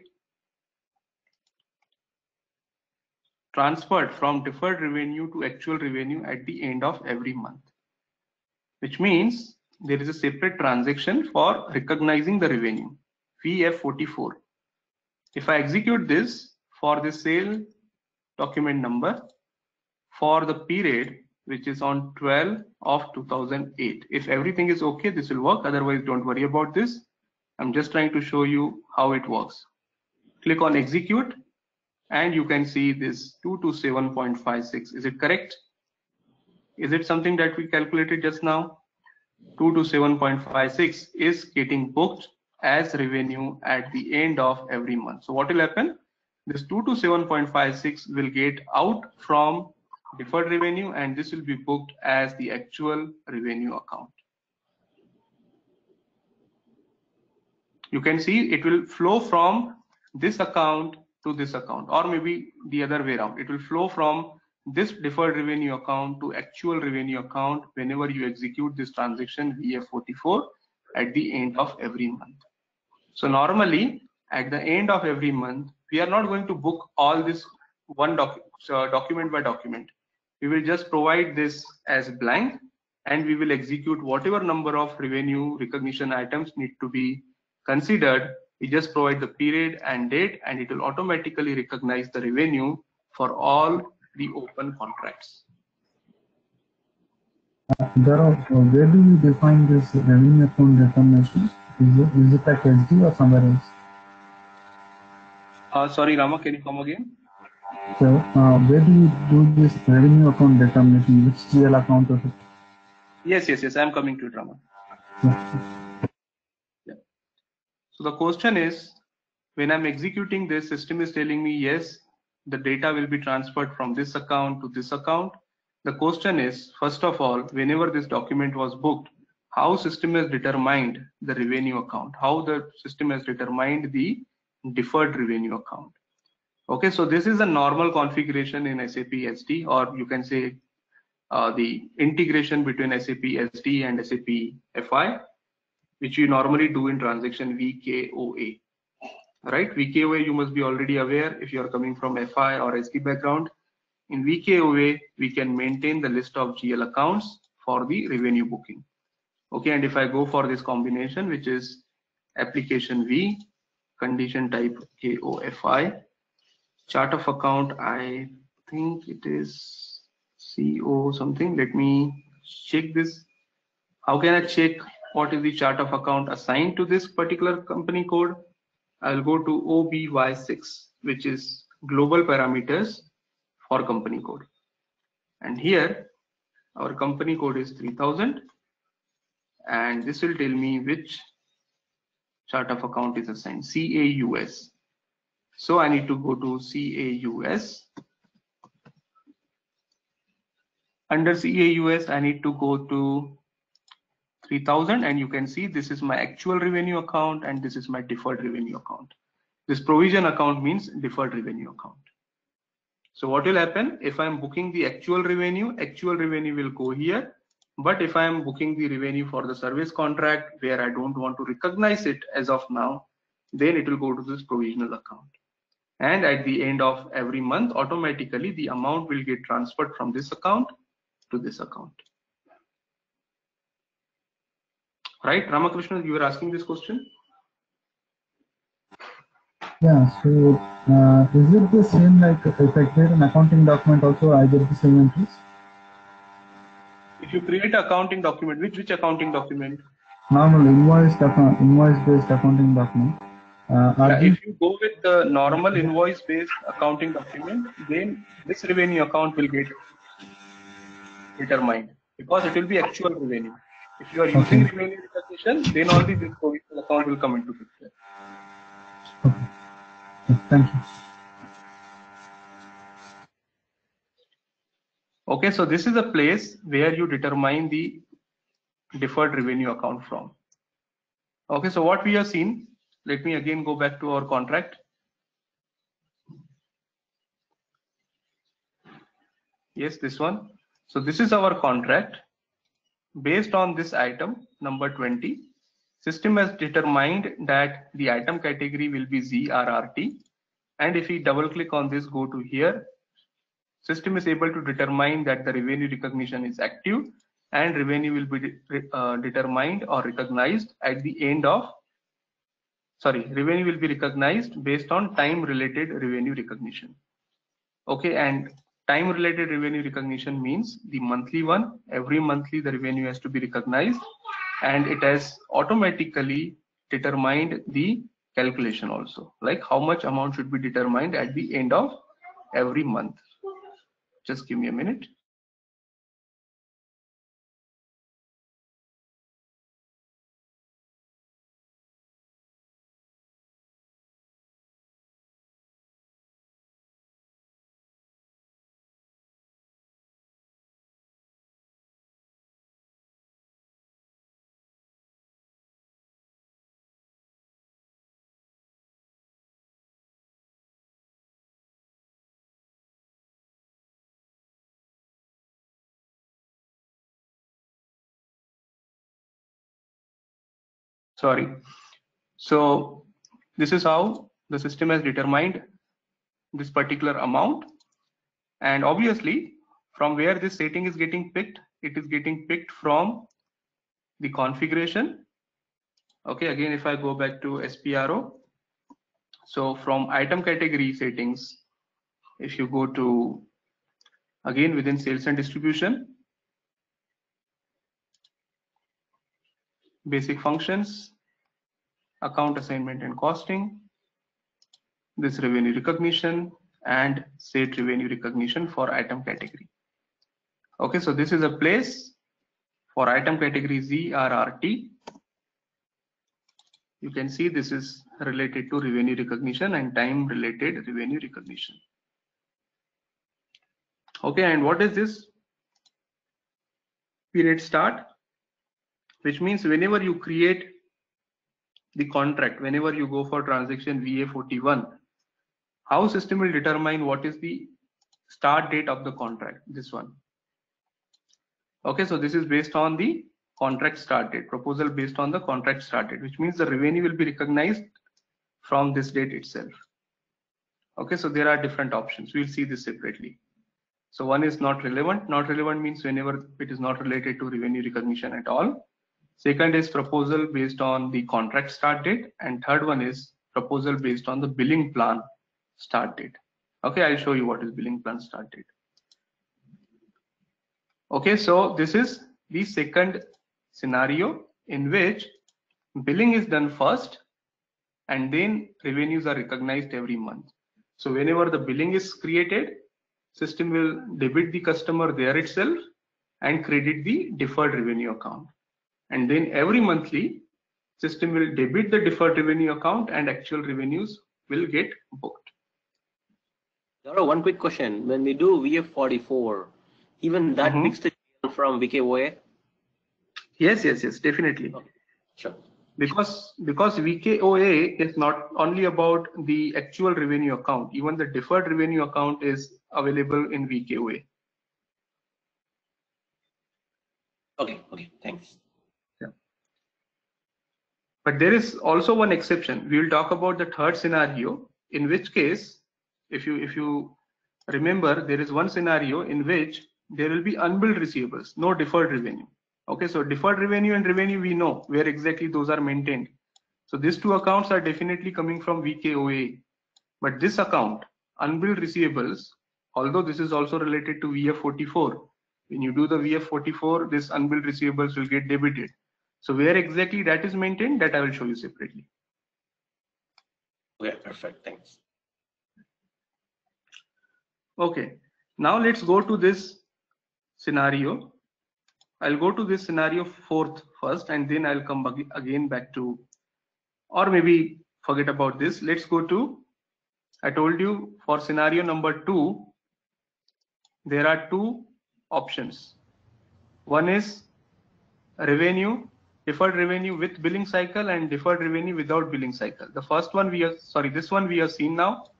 transferred from deferred revenue to actual revenue at the end of every month, which means there is a separate transaction for recognizing the revenue, VF44. If I execute this for the sale document number for the period which is on 12 of 2008, if everything is okay, this will work. Otherwise, don't worry about this. I'm just trying to show you how it works. Click on execute and you can see this 227.56. Is it correct? Is it something that we calculated just now? 227.56 is getting booked as revenue at the end of every month. So what will happen? This 227.56 will get out from deferred revenue and this will be booked as the actual revenue account. You can see it will flow from this account to this account, or maybe the other way around. It will flow from this deferred revenue account to actual revenue account whenever you execute this transaction VF44 at the end of every month. So normally at the end of every month, we are not going to book all this one document by document. We will just provide this as blank and we will execute whatever number of revenue recognition items need to be considered. We just provide the period and date and it will automatically recognize the revenue for all the open contracts. Where do you define this revenue account determination? Is it like SD or somewhere else? Sorry, Rama, can you come again? So where do you do this revenue account determination? Which GL account is it? Yes, I'm coming to it, Rama. Yeah. So the question is, when I'm executing this, system is telling me, yes, the data will be transferred from this account to this account. The question is, first of all, whenever this document was booked, how system has determined the revenue account, how the system has determined the deferred revenue account. Okay, so this is a normal configuration in SAP SD, or you can say the integration between SAP SD and SAP FI, which you normally do in transaction VKOA. Right, VKOA you must be already aware if you are coming from FI or SD background. In VKOA, we can maintain the list of GL accounts for the revenue booking. Okay, and if I go for this combination, which is application V, condition type KOFI, chart of account, I think it is CO something. Let me check this. How can I check what is the chart of account assigned to this particular company code? I'll go to OBY6, which is global parameters for company code. And here our company code is 3000, and this will tell me which chart of account is assigned, CAUS. So I need to go to CAUS. Under CAUS, I need to go to 3000, and you can see this is my actual revenue account and this is my deferred revenue account. This provision account means deferred revenue account. So what will happen if I'm booking the actual revenue will go here. But if I'm booking the revenue for the service contract where I don't want to recognize it as of now, then it will go to this provisional account. And at the end of every month, automatically the amount will get transferred from this account to this account. Right, Ramakrishna, you were asking this question? Yeah, so is it the same like if I create an accounting document also I get the same entries? If you create an accounting document, which accounting document? Normal invoice-based accounting document. If you go with the normal invoice-based accounting document, then this revenue account will get determined because it will be actual revenue. If you are using revenue recognition, then only this provisional account will come into picture. Okay. Thank you. Okay, so this is a place where you determine the deferred revenue account from. Okay, so what we have seen, let me again go back to our contract. Yes, this one. So this is our contract. Based on this item number 20, system has determined that the item category will be ZRRT. And if we double click on this, go to here, system is able to determine that the revenue recognition is active and revenue will be determined or recognized at the end of, revenue will be recognized based on time related revenue recognition. Okay, and time related revenue recognition means the monthly one. Every monthly the revenue has to be recognized, and it has automatically determined the calculation also, like how much amount should be determined at the end of every month. Just give me a minute. Sorry. So this is how the system has determined this particular amount, and obviously from where this setting is getting picked, it is getting picked from the configuration. Okay, again if I go back to SPRO, so from item category settings, if you go to again within sales and distribution, basic functions, account assignment and costing, this revenue recognition, and set revenue recognition for item category. Okay, so this is a place for item category ZRRT. You can see this is related to revenue recognition and time related revenue recognition. Okay, and what is this period start? Which means whenever you create the contract, whenever you go for transaction VA41, how system will determine what is the start date of the contract? This one. Okay, so this is based on the contract start date, proposal based on the contract start date, which means the revenue will be recognized from this date itself. Okay, so there are different options. We'll see this separately. So one is not relevant. Not relevant means whenever it is not related to revenue recognition at all. Second is proposal based on the contract start date. And third one is proposal based on the billing plan start date. Okay, I'll show you what is billing plan start date. Okay, so this is the second scenario in which billing is done first and then revenues are recognized every month. So whenever the billing is created, system will debit the customer there itself and credit the deferred revenue account. And then every monthly, system will debit the deferred revenue account and actual revenues will get booked. Gaurav, one quick question. When we do VF44, even that picks the GL from VKOA? Yes, definitely. Okay. Sure. Because VKOA is not only about the actual revenue account, even the deferred revenue account is available in VKOA. Okay, thanks. Yeah. But there is also one exception. We will talk about the third scenario, in which case, if you remember, there is one scenario in which there will be unbilled receivables, no deferred revenue. Okay, so deferred revenue and revenue, we know where exactly those are maintained. So these two accounts are definitely coming from VKOA. But this account, unbilled receivables, although this is also related to VF44, when you do the VF44, this unbilled receivables will get debited. So where exactly that is maintained, that I will show you separately. Okay, perfect, thanks. Okay, now let's go to this scenario. I'll go to this scenario fourth first, and then I'll come again back to, or maybe forget about this. Let's go to, I told you for scenario number 2, there are two options. One is revenue, deferred revenue with billing cycle, and deferred revenue without billing cycle. The first one this one we have seen now,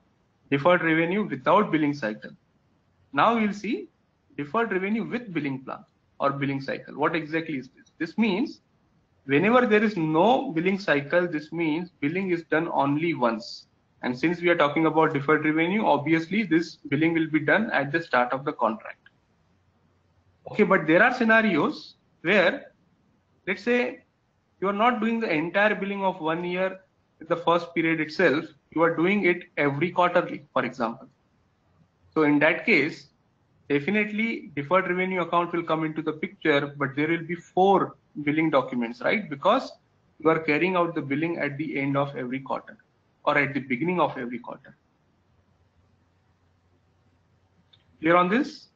deferred revenue without billing cycle. Now we'll see deferred revenue with billing plan or billing cycle. What exactly is this? This means whenever there is no billing cycle, this means billing is done only once. And since we are talking about deferred revenue, obviously this billing will be done at the start of the contract. Okay, but there are scenarios where, let's say, you are not doing the entire billing of 1 year in the first period itself, you are doing it every quarterly, for example. So in that case, definitely deferred revenue account will come into the picture, but there will be 4 billing documents, right? Because you are carrying out the billing at the end of every quarter or at the beginning of every quarter. Clear on this?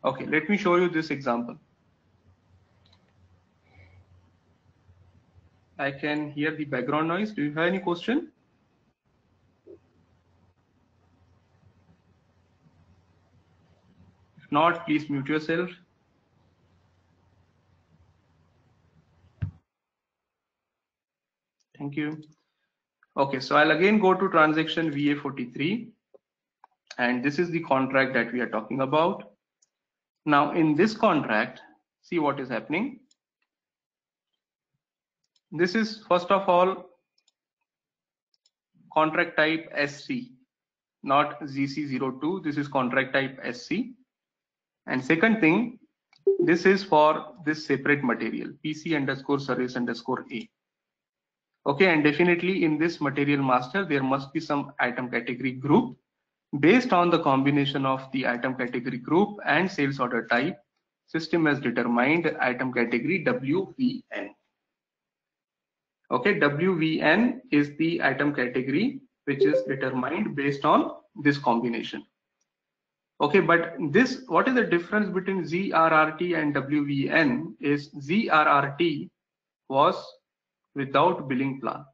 Okay, let me show you this example. I can hear the background noise. Do you have any question? If not, please mute yourself. Thank you. Okay, so I'll again go to transaction VA43, and this is the contract that we are talking about. Now in this contract, see what is happening. This is first of all contract type SC, not ZC02. This is contract type SC. And second thing, this is for this separate material, PC_service_A. Okay, and definitely in this material master, there must be some item category group. Based on the combination of the item category group and sales order type, system has determined item category WVN. Okay, WVN is the item category which is determined based on this combination. Okay, but this, what is the difference between ZRRT and WVN is ZRRT was without billing plan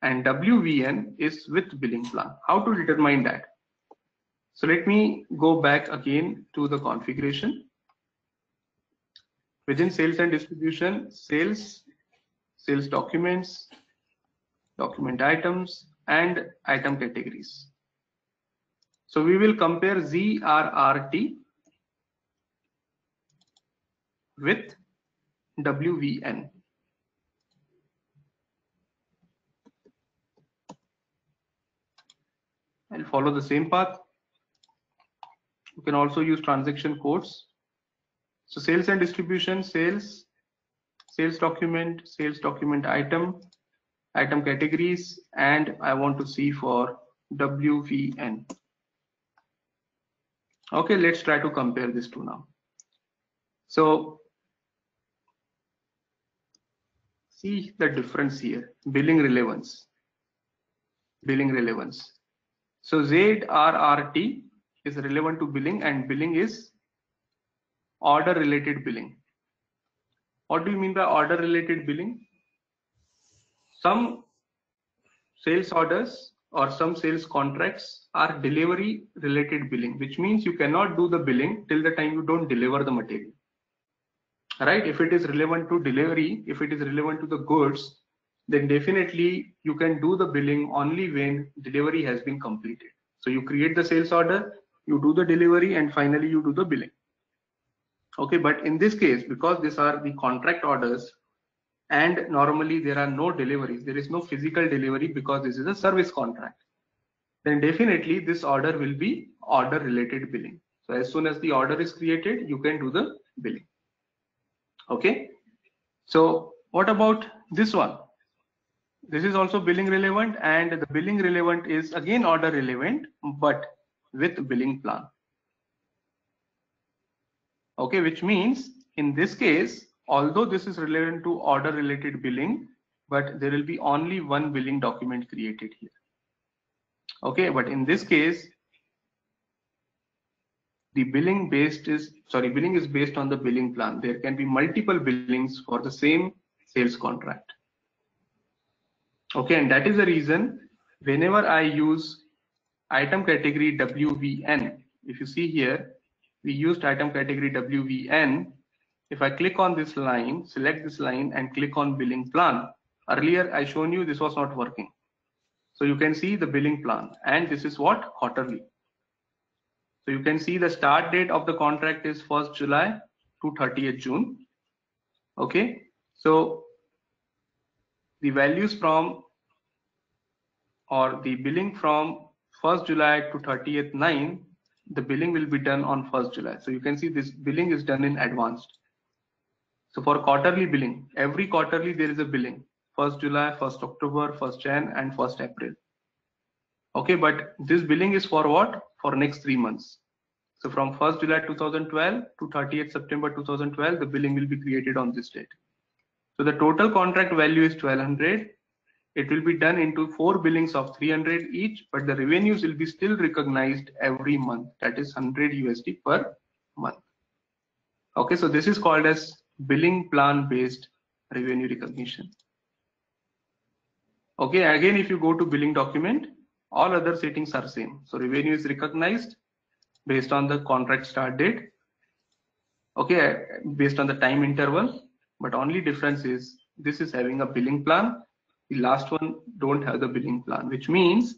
and WVN is with billing plan. How to determine that? So let me go back again to the configuration. Within sales and distribution, sales documents, document items, and item categories. So we will compare ZRRT with WVN. I'll follow the same path. You can also use transaction codes. So sales and distribution, sales document item categories, and I want to see for WVN. Okay, let's try to compare these two now. So see the difference here, billing relevance. So ZRRT is relevant to billing, and billing is order related billing. What do you mean by order related billing? Some sales orders or some sales contracts are delivery related billing, which means you cannot do the billing till the time you don't deliver the material. Right? If it is relevant to delivery, if it is relevant to the goods, then definitely you can do the billing only when delivery has been completed. So you create the sales order, you do the delivery, and finally you do the billing. Okay, but in this case, because these are the contract orders and normally there are no deliveries, there is no physical delivery because this is a service contract, then definitely this order will be order related billing. So as soon as the order is created, you can do the billing. Okay, so what about this one? This is also billing relevant, and the billing relevant is again order relevant but with billing plan. Okay, which means in this case, although this is relevant to order related billing, but there will be only one billing document created here. Okay, but in this case, the billing is based on the billing plan. There can be multiple billings for the same sales contract. Okay, and that is the reason whenever I use item category WVN, if you see here, we used item category WVN. If I click on this line, select this line and click on billing plan, earlier I shown you this was not working. So you can see the billing plan, and this is what? Quarterly. So you can see the start date of the contract is 1st July to 30th June. Okay, so the values from or the billing from 1st July to 30th 9, the billing will be done on 1st July. So you can see this billing is done in advanced. So for quarterly billing, every quarterly there is a billing, 1st July, 1st October, 1st Jan and 1st April. Okay, but this billing is for what? For next 3 months. So from 1st July 2012 to 30th September 2012, the billing will be created on this date. So the total contract value is 1200. It will be done into 4 billings of 300 each, but the revenues will be still recognized every month. That is 100 USD per month. Okay, so this is called as billing plan based revenue recognition. Okay, again, if you go to billing document, all other settings are same. So revenue is recognized based on the contract start date. Okay, based on the time interval, but only difference is this is having a billing plan. The last one don't have the billing plan, which means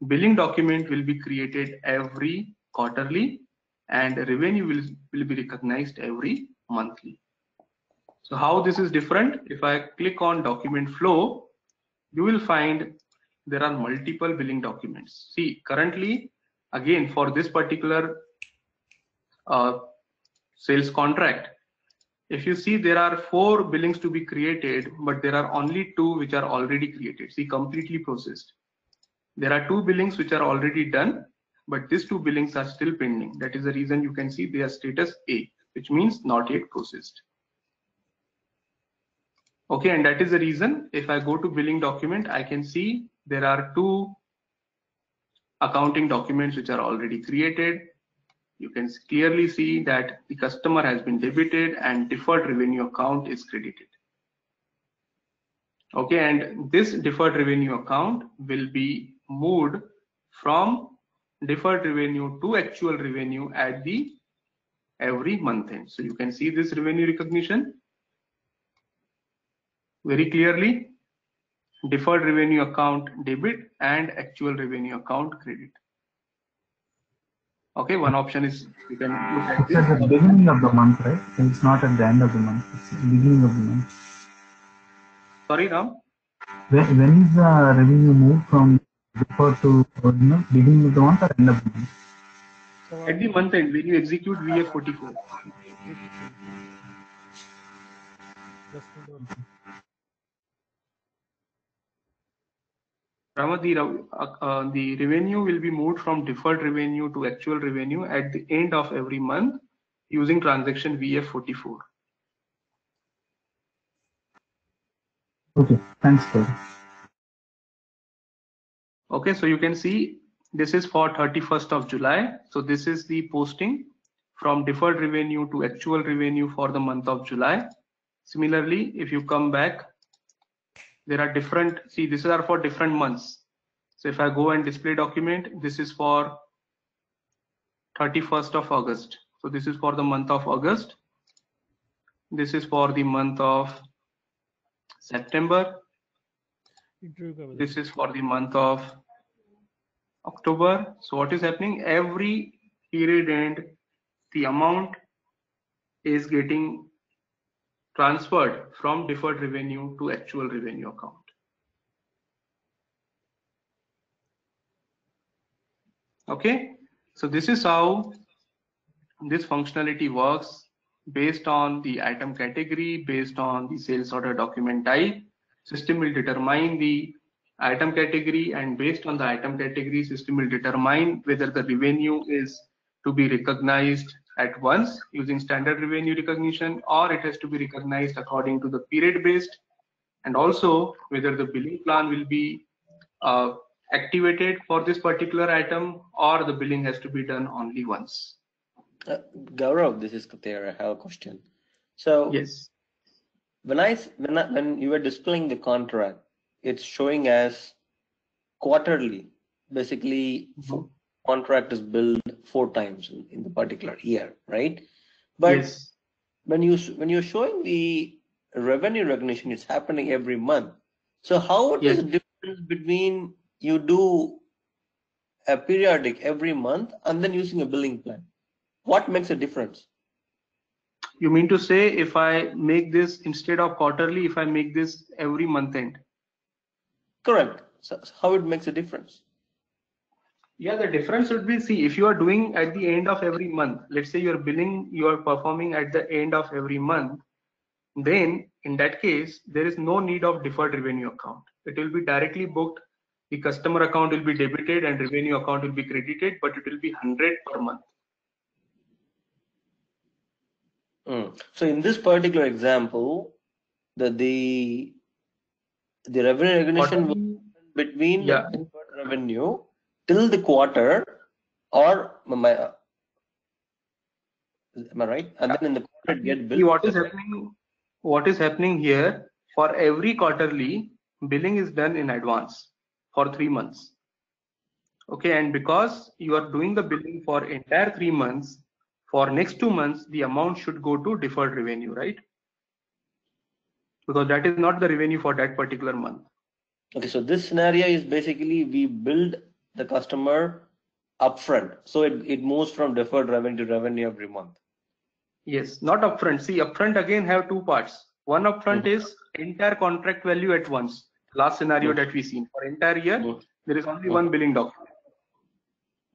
billing document will be created every quarterly and revenue will be recognized every monthly. So how this is different? If I click on document flow, you will find there are multiple billing documents. See, currently, again, for this particular sales contract, if you see, there are 4 billings to be created, but there are only 2 which are already created. See, completely processed. There are 2 billings which are already done, but these 2 billings are still pending. That is the reason you can see their status A, which means not yet processed. Okay, and that is the reason if I go to billing document, I can see there are 2 accounting documents which are already created. You can clearly see that the customer has been debited and deferred revenue account is credited. Okay, and this deferred revenue account will be moved from deferred revenue to actual revenue at the every month end. So you can see this revenue recognition very clearly. Deferred revenue account debit and actual revenue account credit. Okay, one option is you can look at It's at the beginning of the month, right? It's not at the end of the month. It's the beginning of the month. Sorry, Ram. When is the revenue moved from deferred to original? Beginning of the month or end of the month? At the month end, when you execute VF44. Rama, the revenue will be moved from deferred revenue to actual revenue at the end of every month using transaction VF44. Okay, thanks, sir. Okay, so you can see this is for 31st of July. So this is the posting from deferred revenue to actual revenue for the month of July. Similarly, if you come back, there are different, see, these are for different months. So if I go and display document, this is for 31st of August. So this is for the month of August. This is for the month of September. This is for the month of October. So what is happening? Every period end, the amount is getting transferred from deferred revenue to actual revenue account. Okay, so this is how this functionality works based on the item category, based on the sales order document type. System will determine the item category, and based on the item category, system will determine whether the revenue is to be recognized at once using standard revenue recognition, or it has to be recognized according to the period based, and also whether the billing plan will be activated for this particular item, or the billing has to be done only once. Gaurav, this is Katir. I have a question. So yes, when you were displaying the contract, it's showing as quarterly. Basically, contract is billed 4 times in the particular year, right? But yes, when you're showing the revenue recognition, it's happening every month. So how is the difference between you do a periodic every month and then using a billing plan? What makes a difference? You mean to say if I make this instead of quarterly, if I make this every month end? Correct. So how it makes a difference? Yeah, the difference would be, see, if you are doing at the end of every month, let's say you're billing, you are performing at the end of every month, then in that case, there is no need of deferred revenue account. It will be directly booked. The customer account will be debited and revenue account will be credited, but it will be 100 per month. So in this particular example, the revenue recognition will be between the deferred revenue till the quarter, or am I right? And then in the quarter get billed. What is happening here, for every quarterly, billing is done in advance for 3 months. Okay, and because you are doing the billing for entire 3 months, for next 2 months, the amount should go to deferred revenue, right? Because that is not the revenue for that particular month. Okay, so this scenario is basically we build the customer upfront. So it moves from deferred revenue to revenue every month. Yes, not upfront. See, upfront again have 2 parts. One upfront is entire contract value at once. Last scenario that we seen for entire year, there is only one billing document.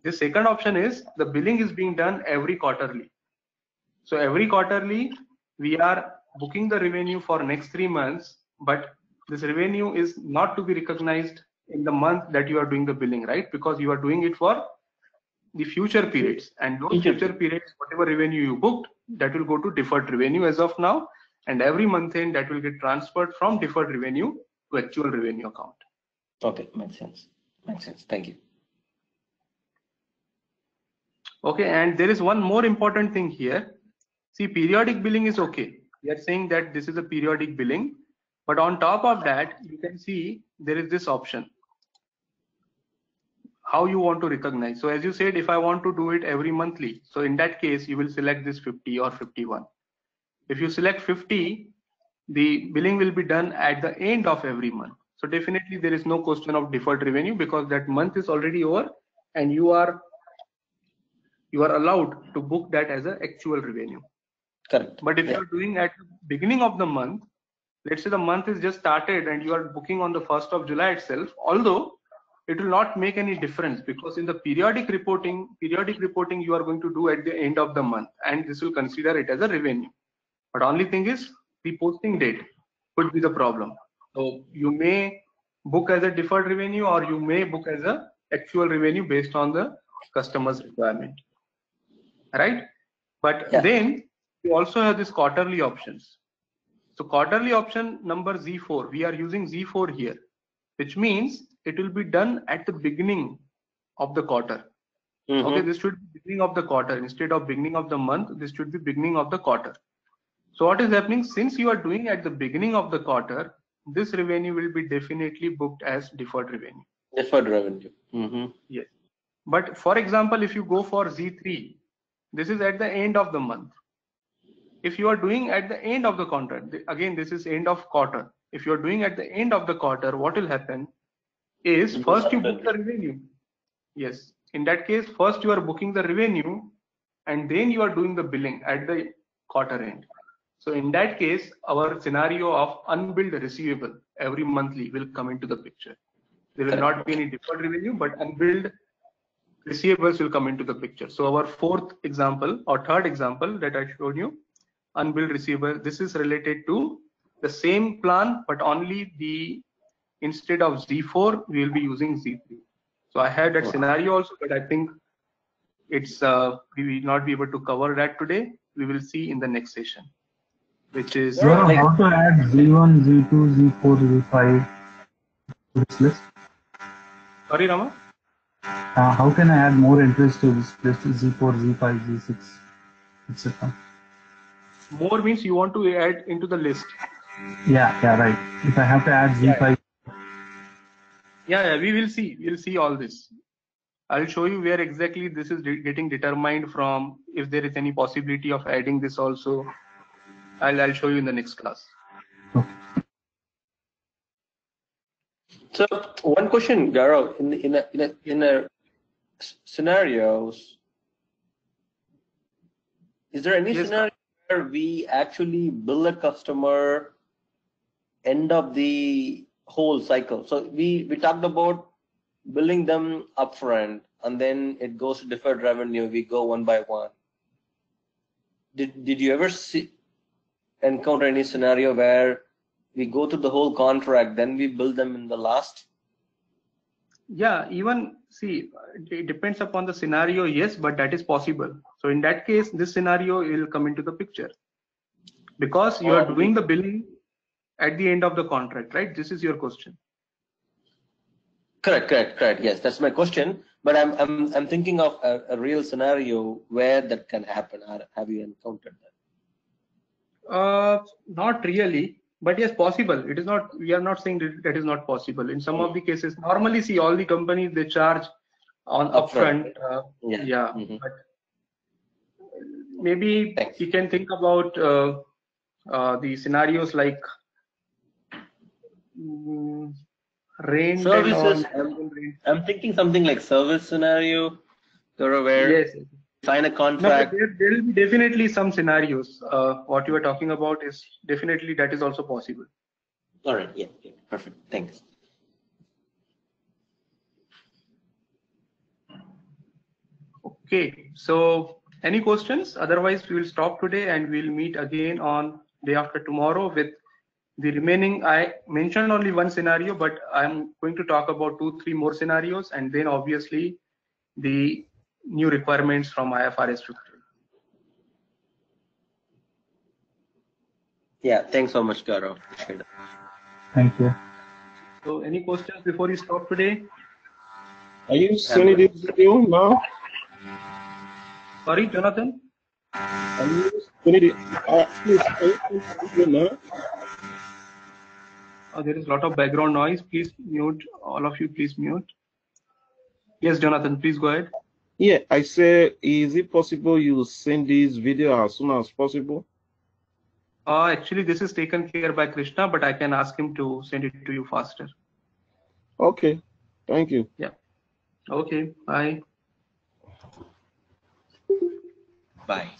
The second option is the billing is being done every quarterly. So every quarterly, we are booking the revenue for next 3 months, but this revenue is not to be recognized in the month that you are doing the billing, right? Because you are doing it for the future periods, and those future periods, whatever revenue you booked, that will go to deferred revenue as of now, and every month end that will get transferred from deferred revenue to actual revenue account. Okay, makes sense. Makes sense. Thank you. Okay, and there is one more important thing here. See, periodic billing is okay. We are saying that this is a periodic billing, but on top of that, you can see there is this option. How you want to recognize. So as you said, if I want to do it every monthly, so in that case, you will select this 50 or 51. If you select 50, the billing will be done at the end of every month. So definitely there is no question of deferred revenue, because that month is already over and you are allowed to book that as an actual revenue. Correct. But if you're doing at the beginning of the month, let's say the month is just started and you are booking on the 1st of July itself, although it will not make any difference, because in the periodic reporting you are going to do at the end of the month, and this will consider it as a revenue. But only thing is the posting date could be the problem. So you may book as a deferred revenue, or you may book as a actual revenue based on the customer's requirement, right? But then you also have this quarterly options. So quarterly option number Z4, we are using Z4 here, which means it will be done at the beginning of the quarter. Okay, this should be beginning of the quarter instead of beginning of the month. This should be beginning of the quarter. So what is happening, since you are doing at the beginning of the quarter, this revenue will be definitely booked as deferred revenue. Deferred revenue. Yes. But for example, if you go for Z3, this is at the end of the month. If you are doing at the end of the contract, again, this is end of quarter. If you are doing at the end of the quarter, what will happen is first you book the revenue. Yes. In that case, first you are booking the revenue and then you are doing the billing at the quarter end. So in that case, our scenario of unbilled receivable every monthly will come into the picture. There will not be any deferred revenue, but unbilled receivables will come into the picture. So our fourth example or third example that I showed you, unbilled receivable, this is related to the same plan, but only instead of Z4, we will be using Z3. So I had that scenario also, but I think it's we will not be able to cover that today. We will see in the next session, which is how to add Z1, Z2, Z4, Z5 to this list. Sorry, Rama. How can I add more entries to this list? Z4, Z5, Z6, etc. More means you want to add into the list. Yeah, right. If I have to add Z5. Yeah, we will see. We'll see all this. I'll show you where exactly this is getting determined from. If there is any possibility of adding this also, I'll show you in the next class. So one question, Gaurav, in a scenarios, is there any scenario where we actually bill a customer end of the whole cycle? So we talked about billing them upfront, and then it goes to deferred revenue. We go one by one. Did you ever encounter any scenario where we go through the whole contract, then we bill them in the last? Yeah, even see, it depends upon the scenario, yes, but that is possible. So in that case, this scenario will come into the picture because you are doing the billing at the end of the contract, right? This is your question. Correct. Yes, that's my question. But I'm thinking of a real scenario where that can happen. Have you encountered that? Not really, but yes, possible. It is not. We are not saying that is not possible. In some of the cases, normally, see, all the companies, they charge on upfront. But maybe you can think about the scenarios like rent services. I'm thinking something like service scenario, where sign a contract. No, there will be definitely some scenarios. What you are talking about is definitely that is also possible. All right. Yeah. Perfect. Thanks. Okay. So any questions? Otherwise, we will stop today and we'll meet again on day after tomorrow with the remaining. I mentioned only one scenario, but I'm going to talk about 2-3 more scenarios, and then obviously the new requirements from IFRS 15. Yeah, thanks so much, Gaurav. Appreciate it. Thank you. So any questions before you stop today? Are you sending this video now? Sorry, Jonathan? Are you sending it? Please, are you sending this video now? There is a lot of background noise. Please mute. All of you, please mute. Yes, Jonathan, please go ahead. Yeah, I said, is it possible you send this video as soon as possible? Actually, this is taken care by Krishna, but I can ask him to send it to you faster. Okay, thank you. Yeah. Okay, bye. Bye.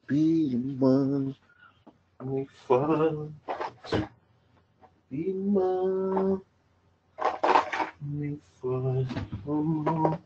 Be mine, me fun. Be mine, me fun.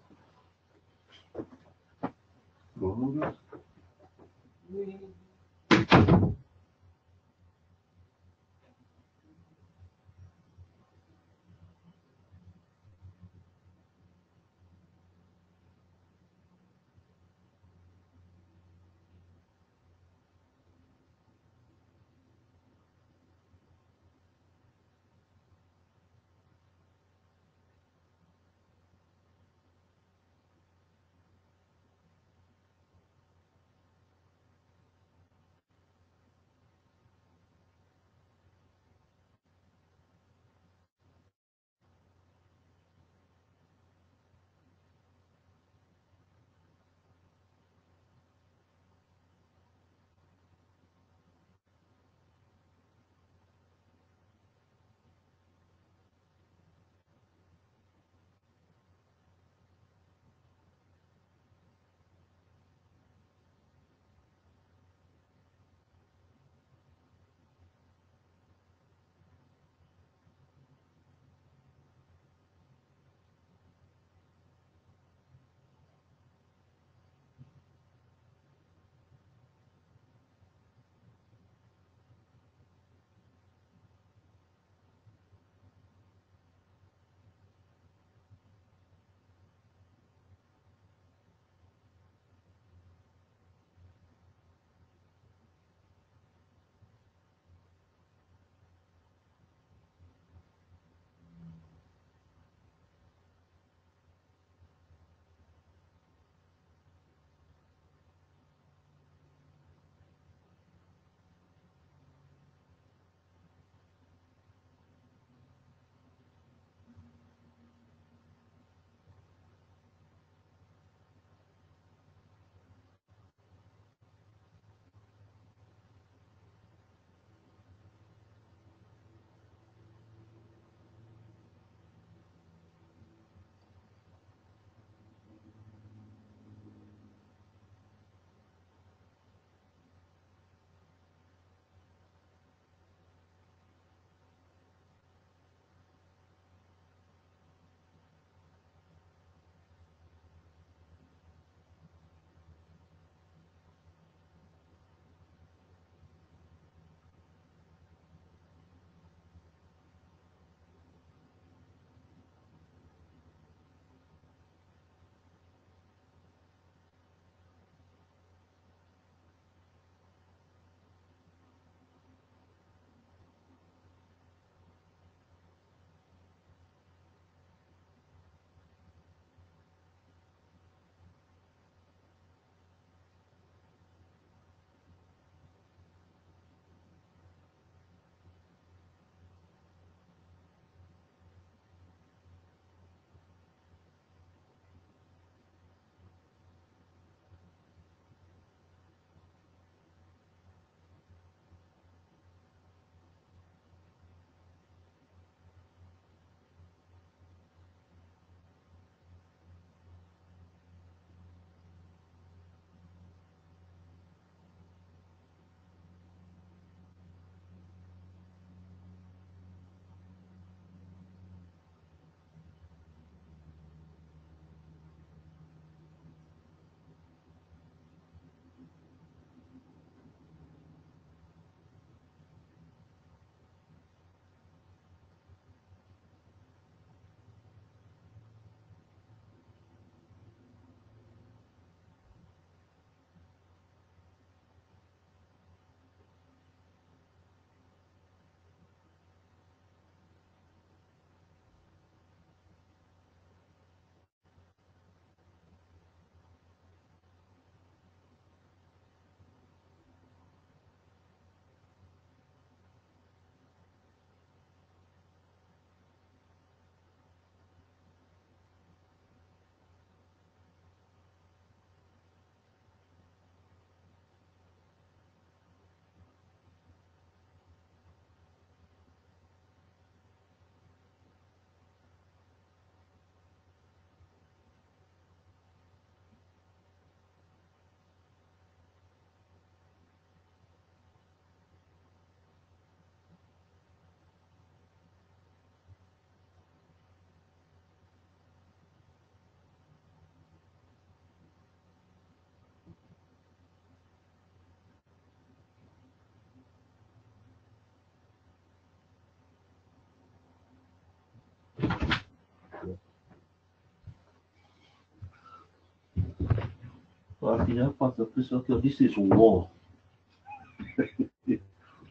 This is war.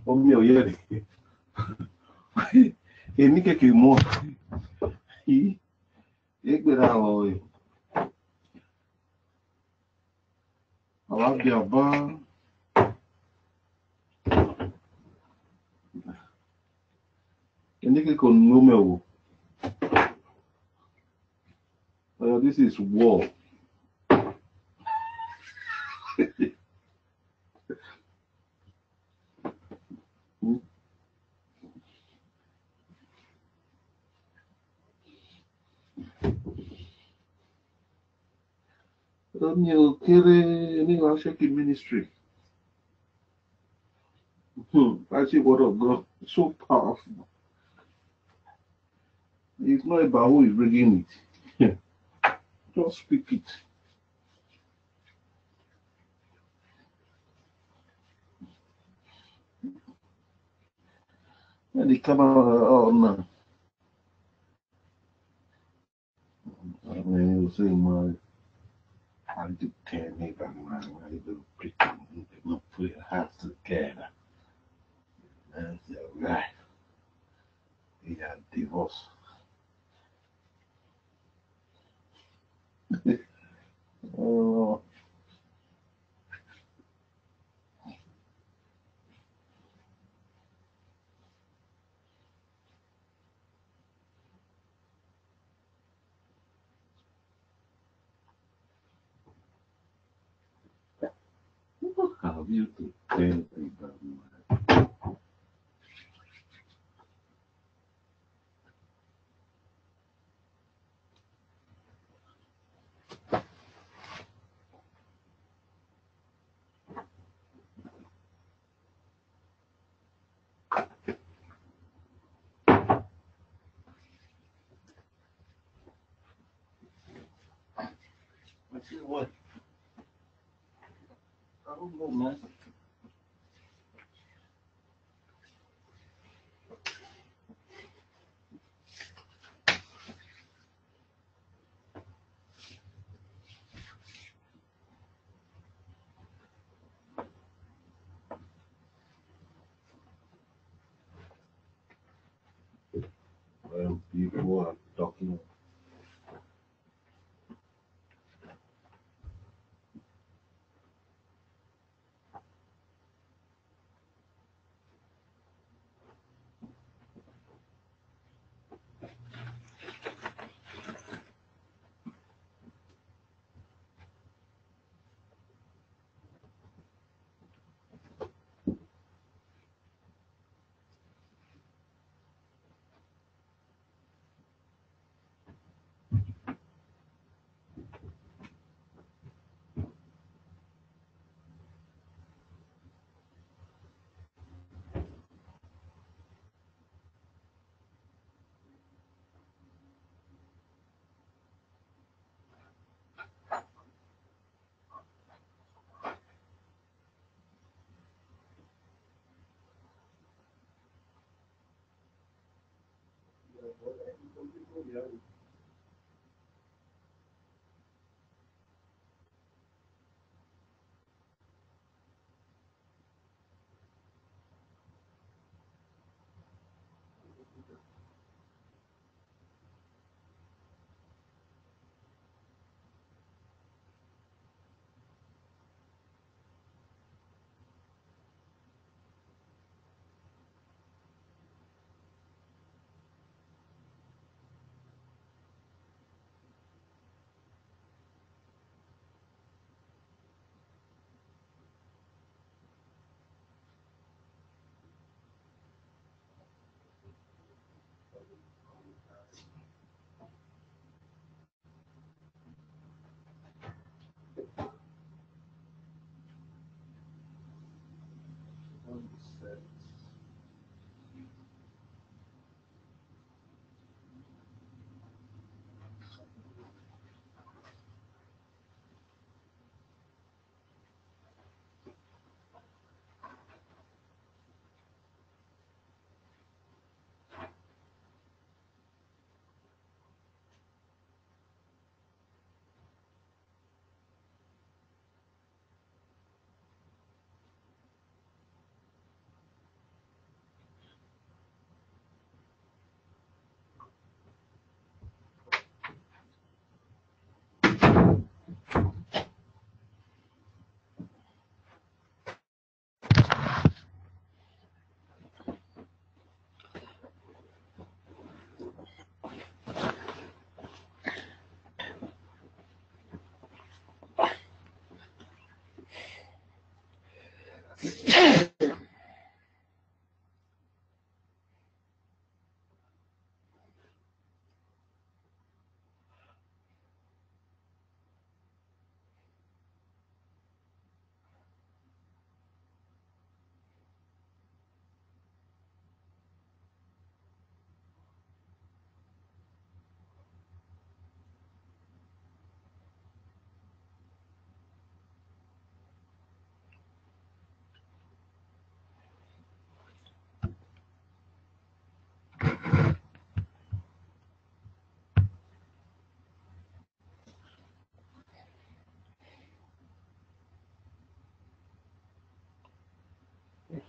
Oh, me, yeah. Èmi kékeré mọ́ yìí égbèrè àwọ̀ àwa bí àbá èmi kékeré nínú mẹ́wò. This is war. Mi ò kéré ní Asheki ministry. I see word of God. It's so powerful. It's not about who is bringing it. Just speak it. And they come out, oh no. I mean, you say, my, I do 10 neighbor, man, I do pretty, they put your hands together. That's right. They are divorced. Oh, how you do 10 neighbor, man. I see what? I don't know, man. Well, people are talking.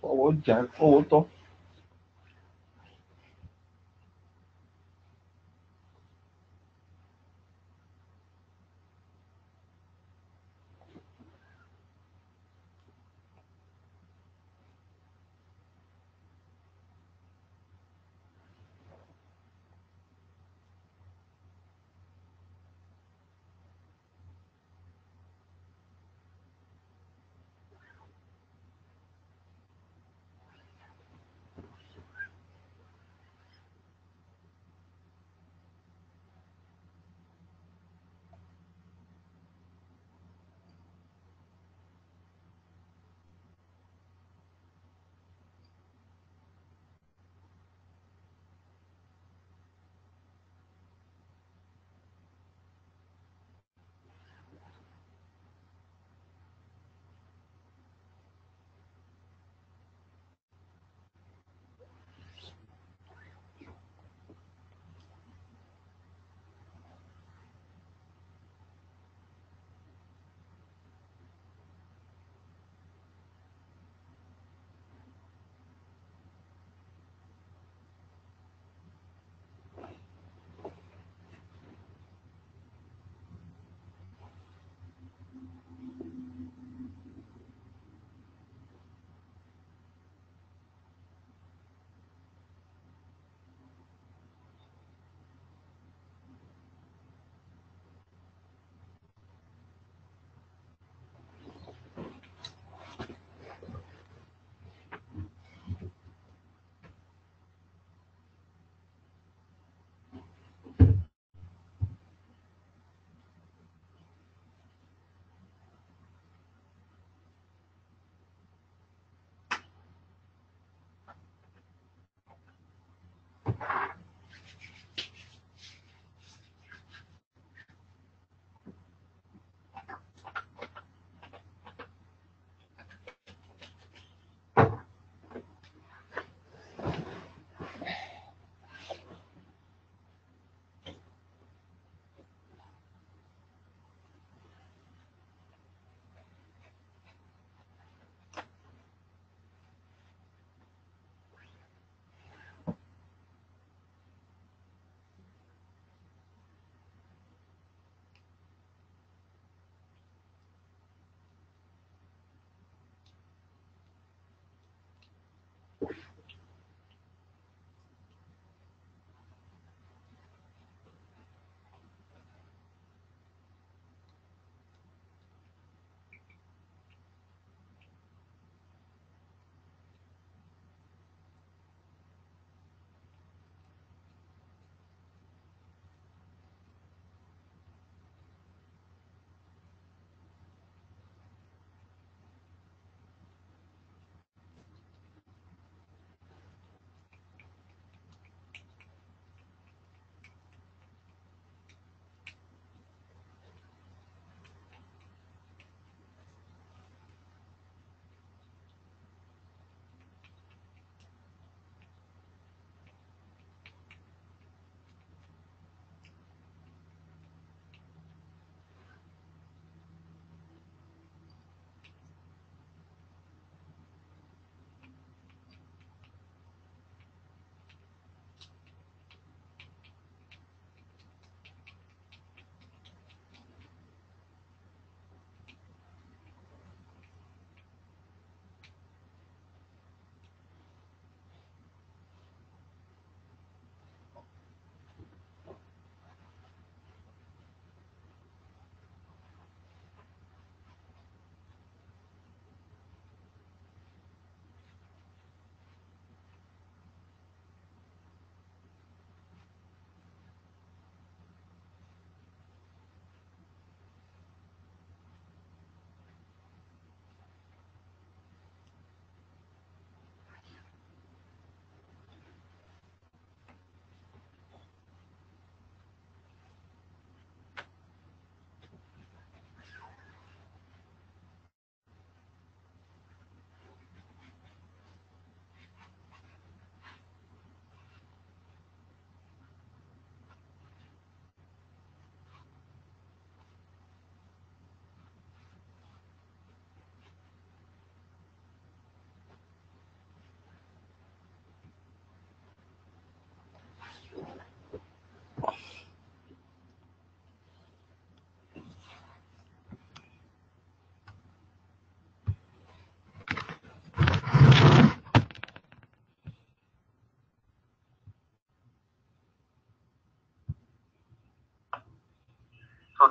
Forward jack, forward to.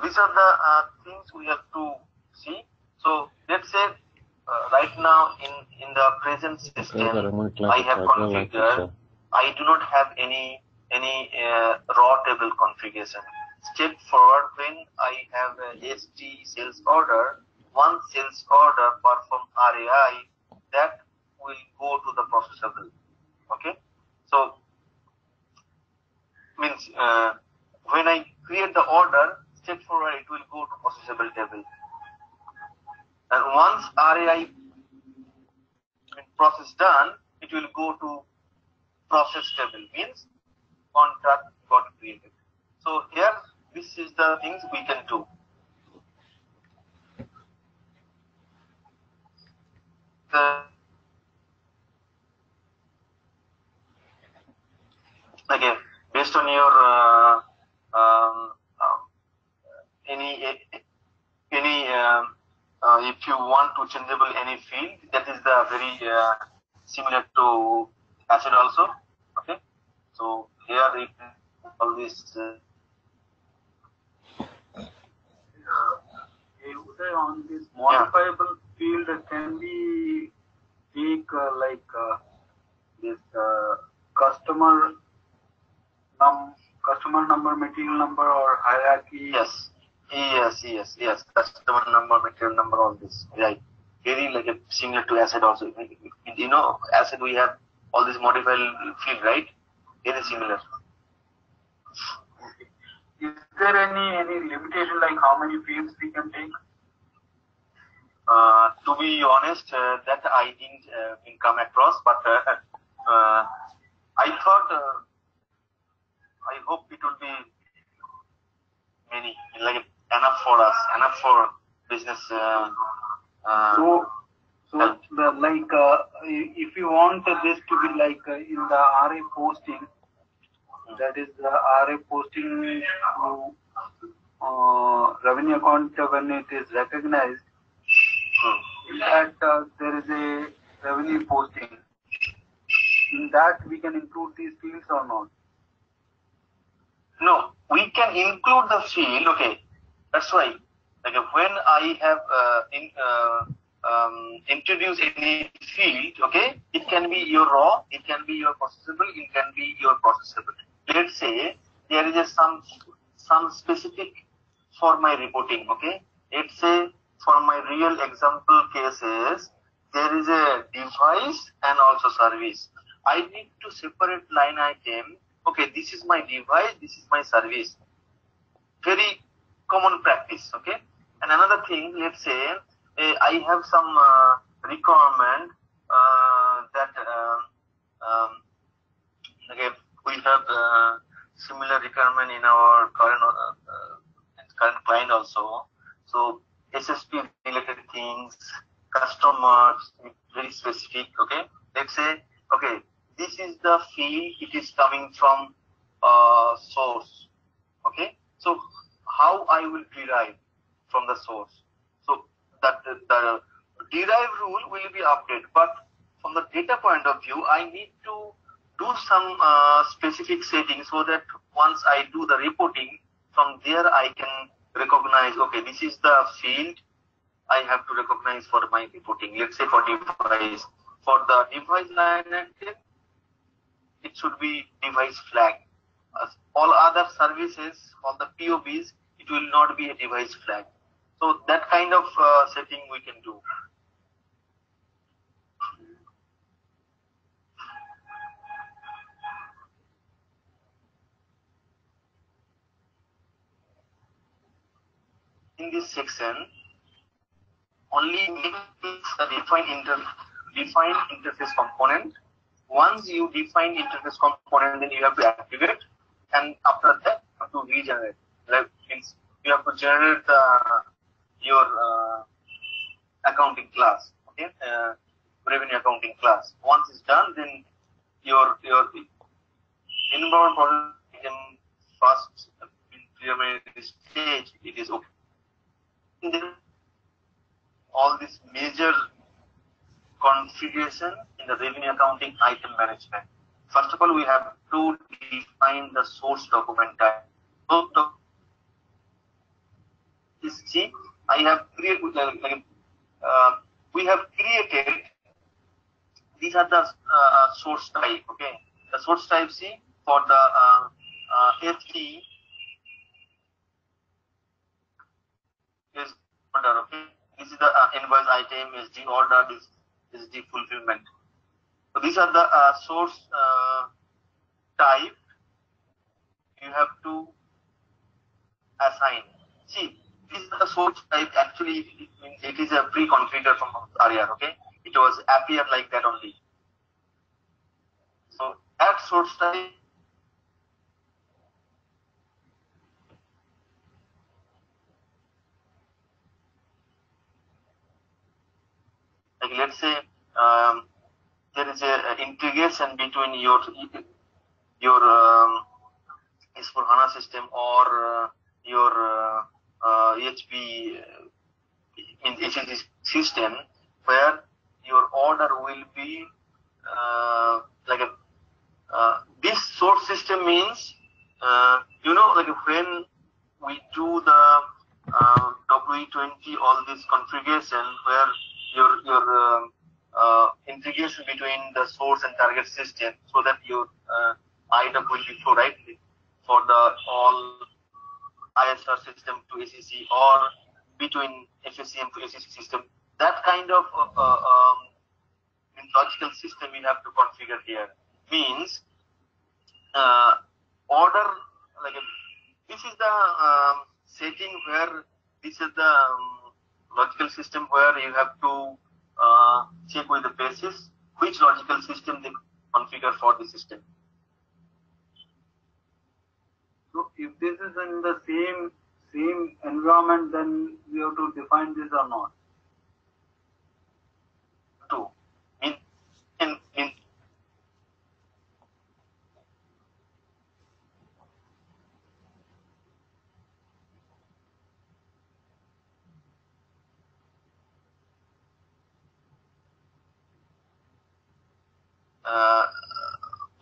these are the things we have to see. So let's say right now in the present system, I have configured. I do not have any raw table configuration. Step forward, when I have a ST sales order, one sales order perform RAI, that will go to the processable. Okay, so means when I create the order, step forward, it will go to processable table. And once RAI process done, it will go to process table, means contract got created. So here, this is the things we can do. Again, based on your if you want to changeable any field, that is the very similar to acid also. Okay, so here it all this. On this modifiable field can be take this customer number, material number, or hierarchy. Yes. Customer number, material number, all this. Right. Very like a similar to acid also. You know, acid we have all this modifiable field, right? Very similar. Is there any limitation like how many fields we can take? To be honest, that I didn't come across, but I thought, I hope it will be many, like enough for us, enough for business. So if you want this to be like in the RA posting, that is the RA posting revenue account when it is recognized, that there is a revenue posting. In that we can include these fields or not? No, we can include the field. Okay, that's why. Like when I have introduce any field, okay, it can be your raw, it can be your processable, it can be your processable. Let's say there is some specific for my reporting. Okay, let's say for my real example cases, there is a device and also service. I need to separate line item. Okay, this is my device, this is my service. Very common practice. Okay, and another thing, let's say I have some requirement that okay, we have similar requirement in our current client also. So SSP related things, customers, very specific. Okay, let's say okay, this is the field, it is coming from source. Okay, so how I will derive from the source? So that the derive rule will be updated, but from the data point of view, I need to do some specific settings so that once I do the reporting, from there I can recognize, okay, this is the field I have to recognize for my reporting. Let's say for device. For the device line item, it should be device flag. All other services, all the POBs, it will not be a device flag. So that kind of setting we can do. In this section, only the define interface component. Once you define interface component, then you have to activate, and after that you have to regenerate. Like means you have to generate your accounting class, okay, revenue accounting class. Once it's done, then your inbound process in first preliminary stage, it is okay. And then all this major configuration in the revenue accounting item management. First of all, we have to define the source document type. I have created we have created. These are the source type. Okay, the source type C for the FT is order. Okay, this is the invoice item, SD order, this is the fulfillment. So these are the source type you have to assign. See, this is the source type. Actually, it is a pre-configured from RAR. Okay, it was appear like that only. So add source type. Like let's say there is a integration between your S/4HANA system or your EHP in HSD system, where your order will be like a this source system means like when we do the W20 all this configuration where your integration between the source and target system, so that your item will be flow right for the all ISR system to ACC or between FSCM to ACC system. That kind of logical system we have to configure here. Means order like this is the setting where this is the logical system where you have to check with the basis which logical system they configure for the system. So if this is in the same environment, then we have to define this or not? Two. In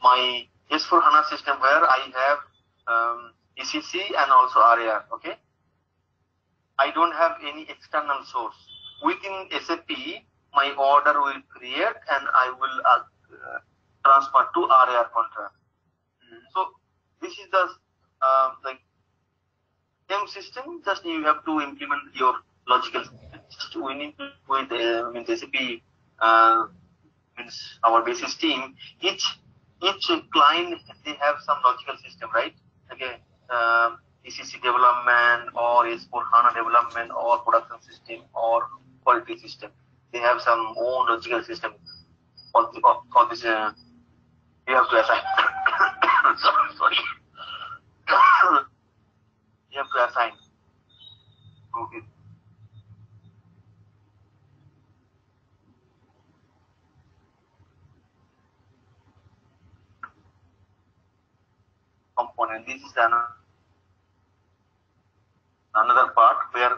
my S/4HANA system where I have ECC and also RAR. Okay, I don't have any external source. Within SAP, my order will create and I will transfer to RAR contract. So this is the like same system. Just you have to implement your logical. Just we need to with means SAP means our basis team. Each client they have some logical system, right? Okay, ECC development or S/4HANA development or production system or quality system. They have some own logical system. On this, you have to assign. Sorry. You have to assign. Okay. Component. This is another part where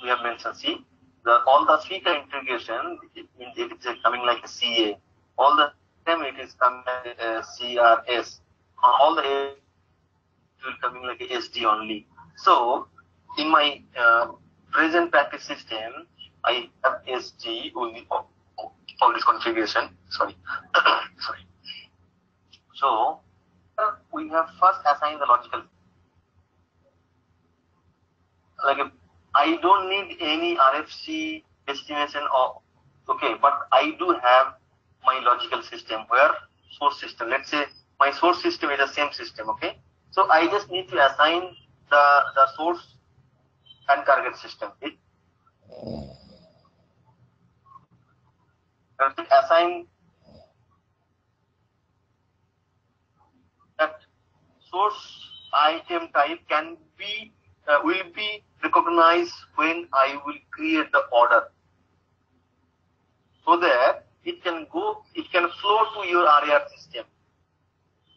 we have mentioned. See, all the speaker integration it is coming like a CA. All the time it is coming like a CRS. All the it will coming like a SD only. So in my present practice system, I have SD only all this configuration. Sorry. Sorry. So we have first assigned the logical. Like I don't need any RFC destination or okay, but I do have my logical system where source system. Let's say my source system is the same system. Okay, so I just need to assign the source and target system. Assign that source item type can be will be recognized when I will create the order, so that it can flow to your RAR system.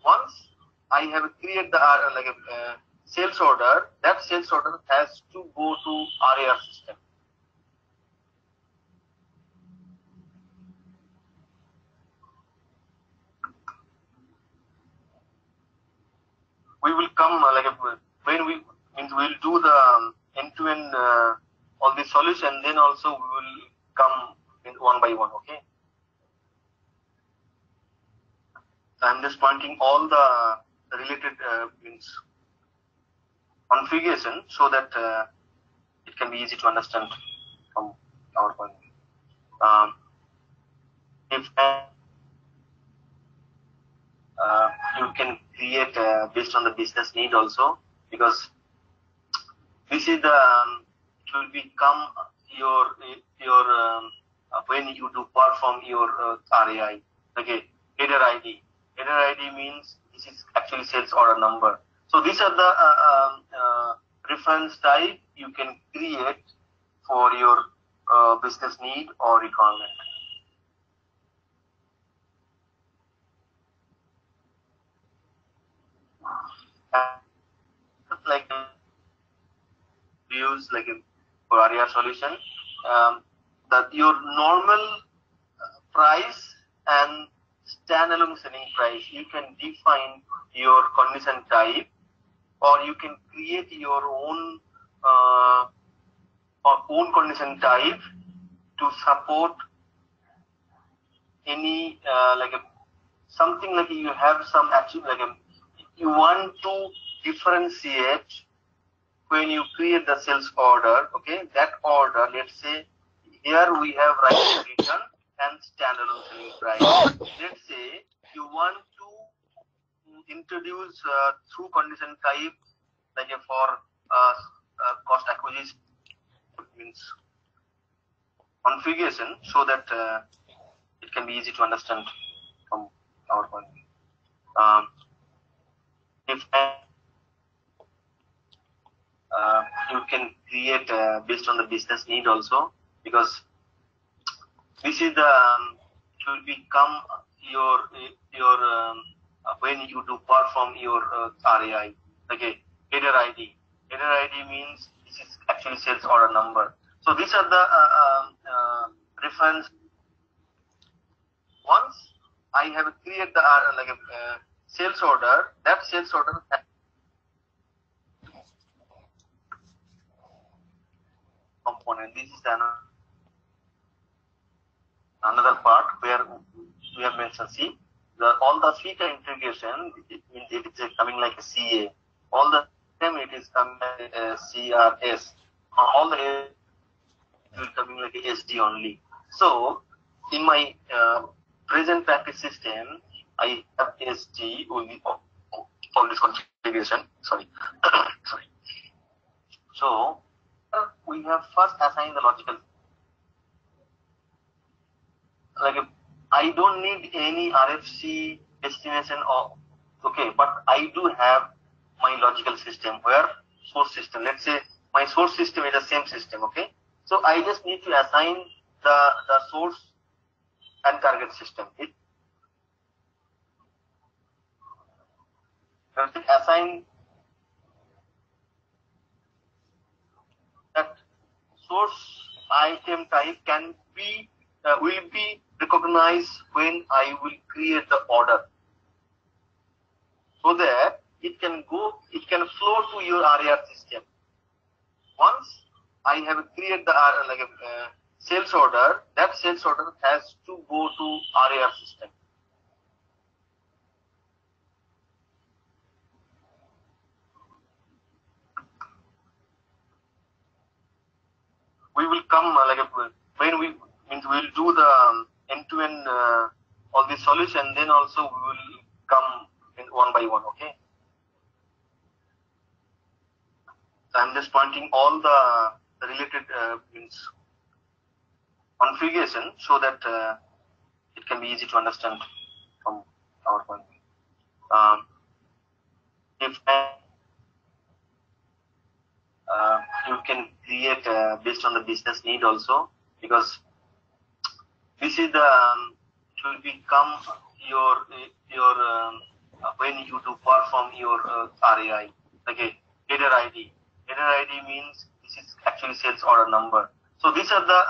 Once I have created the sales order, that sales order has to go to RAR system. We will come when we will do the end-to-end all the solution, then also we will come in one by one. Okay. I'm just pointing all the related configuration so that it can be easy to understand from our point. If you can create based on the business need also, because this is the it will become your when you do perform your RAI. Okay, header ID. Header ID means this is actually sales order number. So these are the reference type you can create for your business need or requirement. Like use like for RAR solution, that your normal price and standalone selling price, you can define your condition type, or you can create your own condition type to support any something like you have some actually you want to differentiate when you create the sales order. Okay, that order, let's say here we have right return and standalone selling price. Let's say you want to introduce through condition type like for cost acquisition means configuration so that it can be easy to understand from our point. If you can create based on the business need also, because this is the it will become your when you do perform your RAI. Okay, header ID. Header ID means this is actually sales order number. So these are the reference. Once I have created the sales order, that sales order component. This is another part where we have mentioned. See, all the CETA integration, it is coming like a CA. All the time it is coming like a CRS. All the it is coming like a SD only. So in my present practice system, I have SD only all this configuration. Sorry. Sorry. So we have first assigned the logical. I don't need any RFC destination or okay, but I do have my logical system where source system. Let's say my source system is the same system. Okay, so I just need to assign the source and target system. It assign that source item type can be will be recognized when I will create the order, so that it can flow to your RAR system. Once I have created the sales order, that sales order has to go to RAR system. We will come when we will do the end-to-end all the solution, then also we will come in one by one. Okay, so I'm just pointing all the related configuration so that it can be easy to understand from our point. If you can create based on the business need also, because this is the it will become your when you do perform your RAI. Okay, header ID. Header ID means this is actually sales order number. So these are the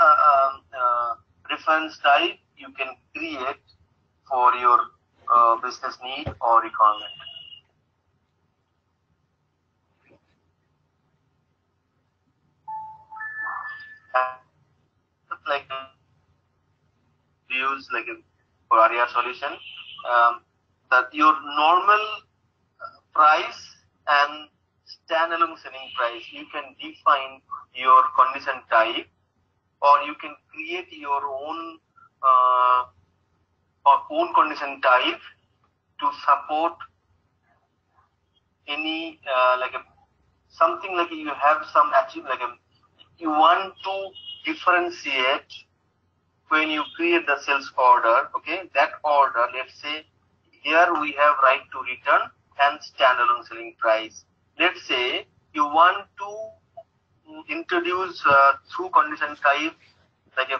reference type you can create for your business need or requirement. tools like for RER solution, that your normal price and standalone selling price, you can define your condition type, or you can create your own condition type to support any something like you have some achieve you want to differentiate when you create the sales order. Okay, that order, let's say here we have right to return and standalone selling price. Let's say you want to introduce through condition type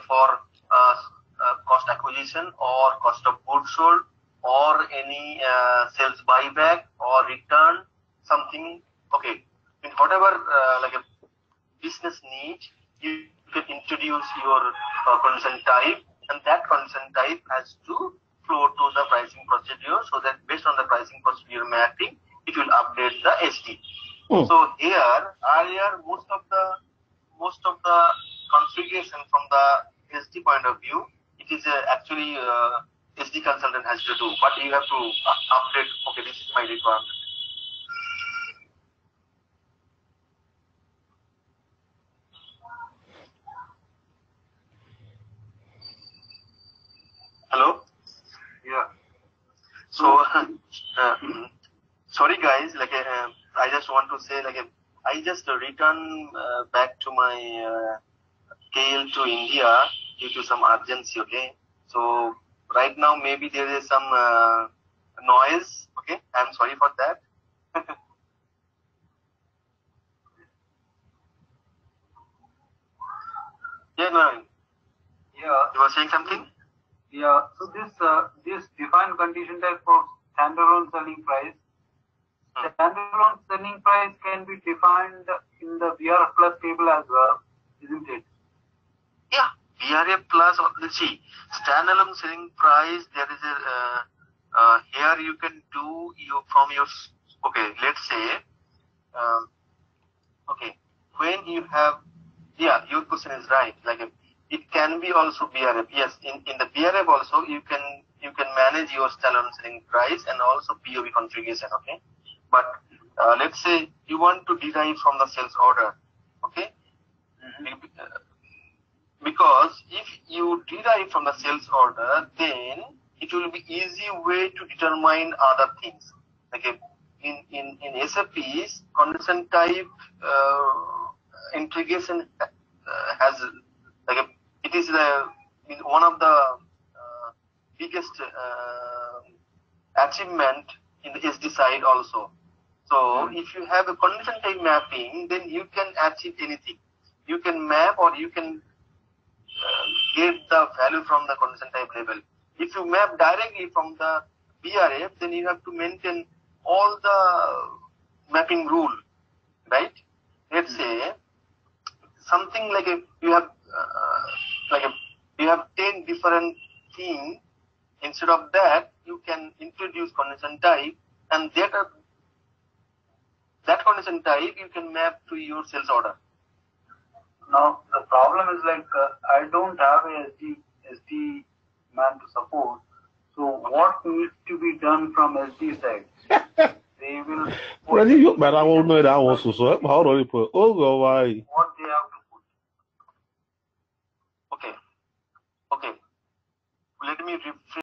for cost acquisition or cost of goods sold or any sales buyback or return something. Okay, in whatever a business need, you can introduce your condition type, and that condition type has to flow to the pricing procedure, so that based on the pricing procedure mapping, it will update the SD. So here, earlier, most of the configuration from the SD point of view, it is actually SD consultant has to do, but you have to update. Okay, this is my requirement. Hello. Yeah. So sorry guys, I just want to say I just return back to my KL to India due to some urgency. Okay, so right now maybe there is some noise. Okay, I'm sorry for that. Yeah, no. Yeah. You were saying something? Yeah. So this defined condition type for standalone selling price. Standalone selling price can be defined in the VRF plus table as well, isn't it? Yeah, VRF plus. Let's see, standalone selling price. There is a here you can do from your. Okay, let's say. Okay, when you have, yeah, your question is right. It can be also VRF. Yes, in the VRF also you can manage your standalone selling price and also POV configuration. Okay, but let's say you want to derive from the sales order. Okay, because if you derive from the sales order, then it will be easy way to determine other things. In SAP's condition type integration has it is one of the biggest achievement in the SD side also. So if you have a condition type mapping, then you can achieve anything. You can map or you can get the value from the condition type level. If you map directly from the BRF, then you have to maintain all the mapping rule, right? Let's say something you have you have 10 different things. Instead of that, you can introduce condition type, and that condition type you can map to your sales order. Now the problem is I don't have a SD man to support. So what needs to be done from SD side? They will. Well, you better I won't know that I want to. So hold on, put. Oh, go away.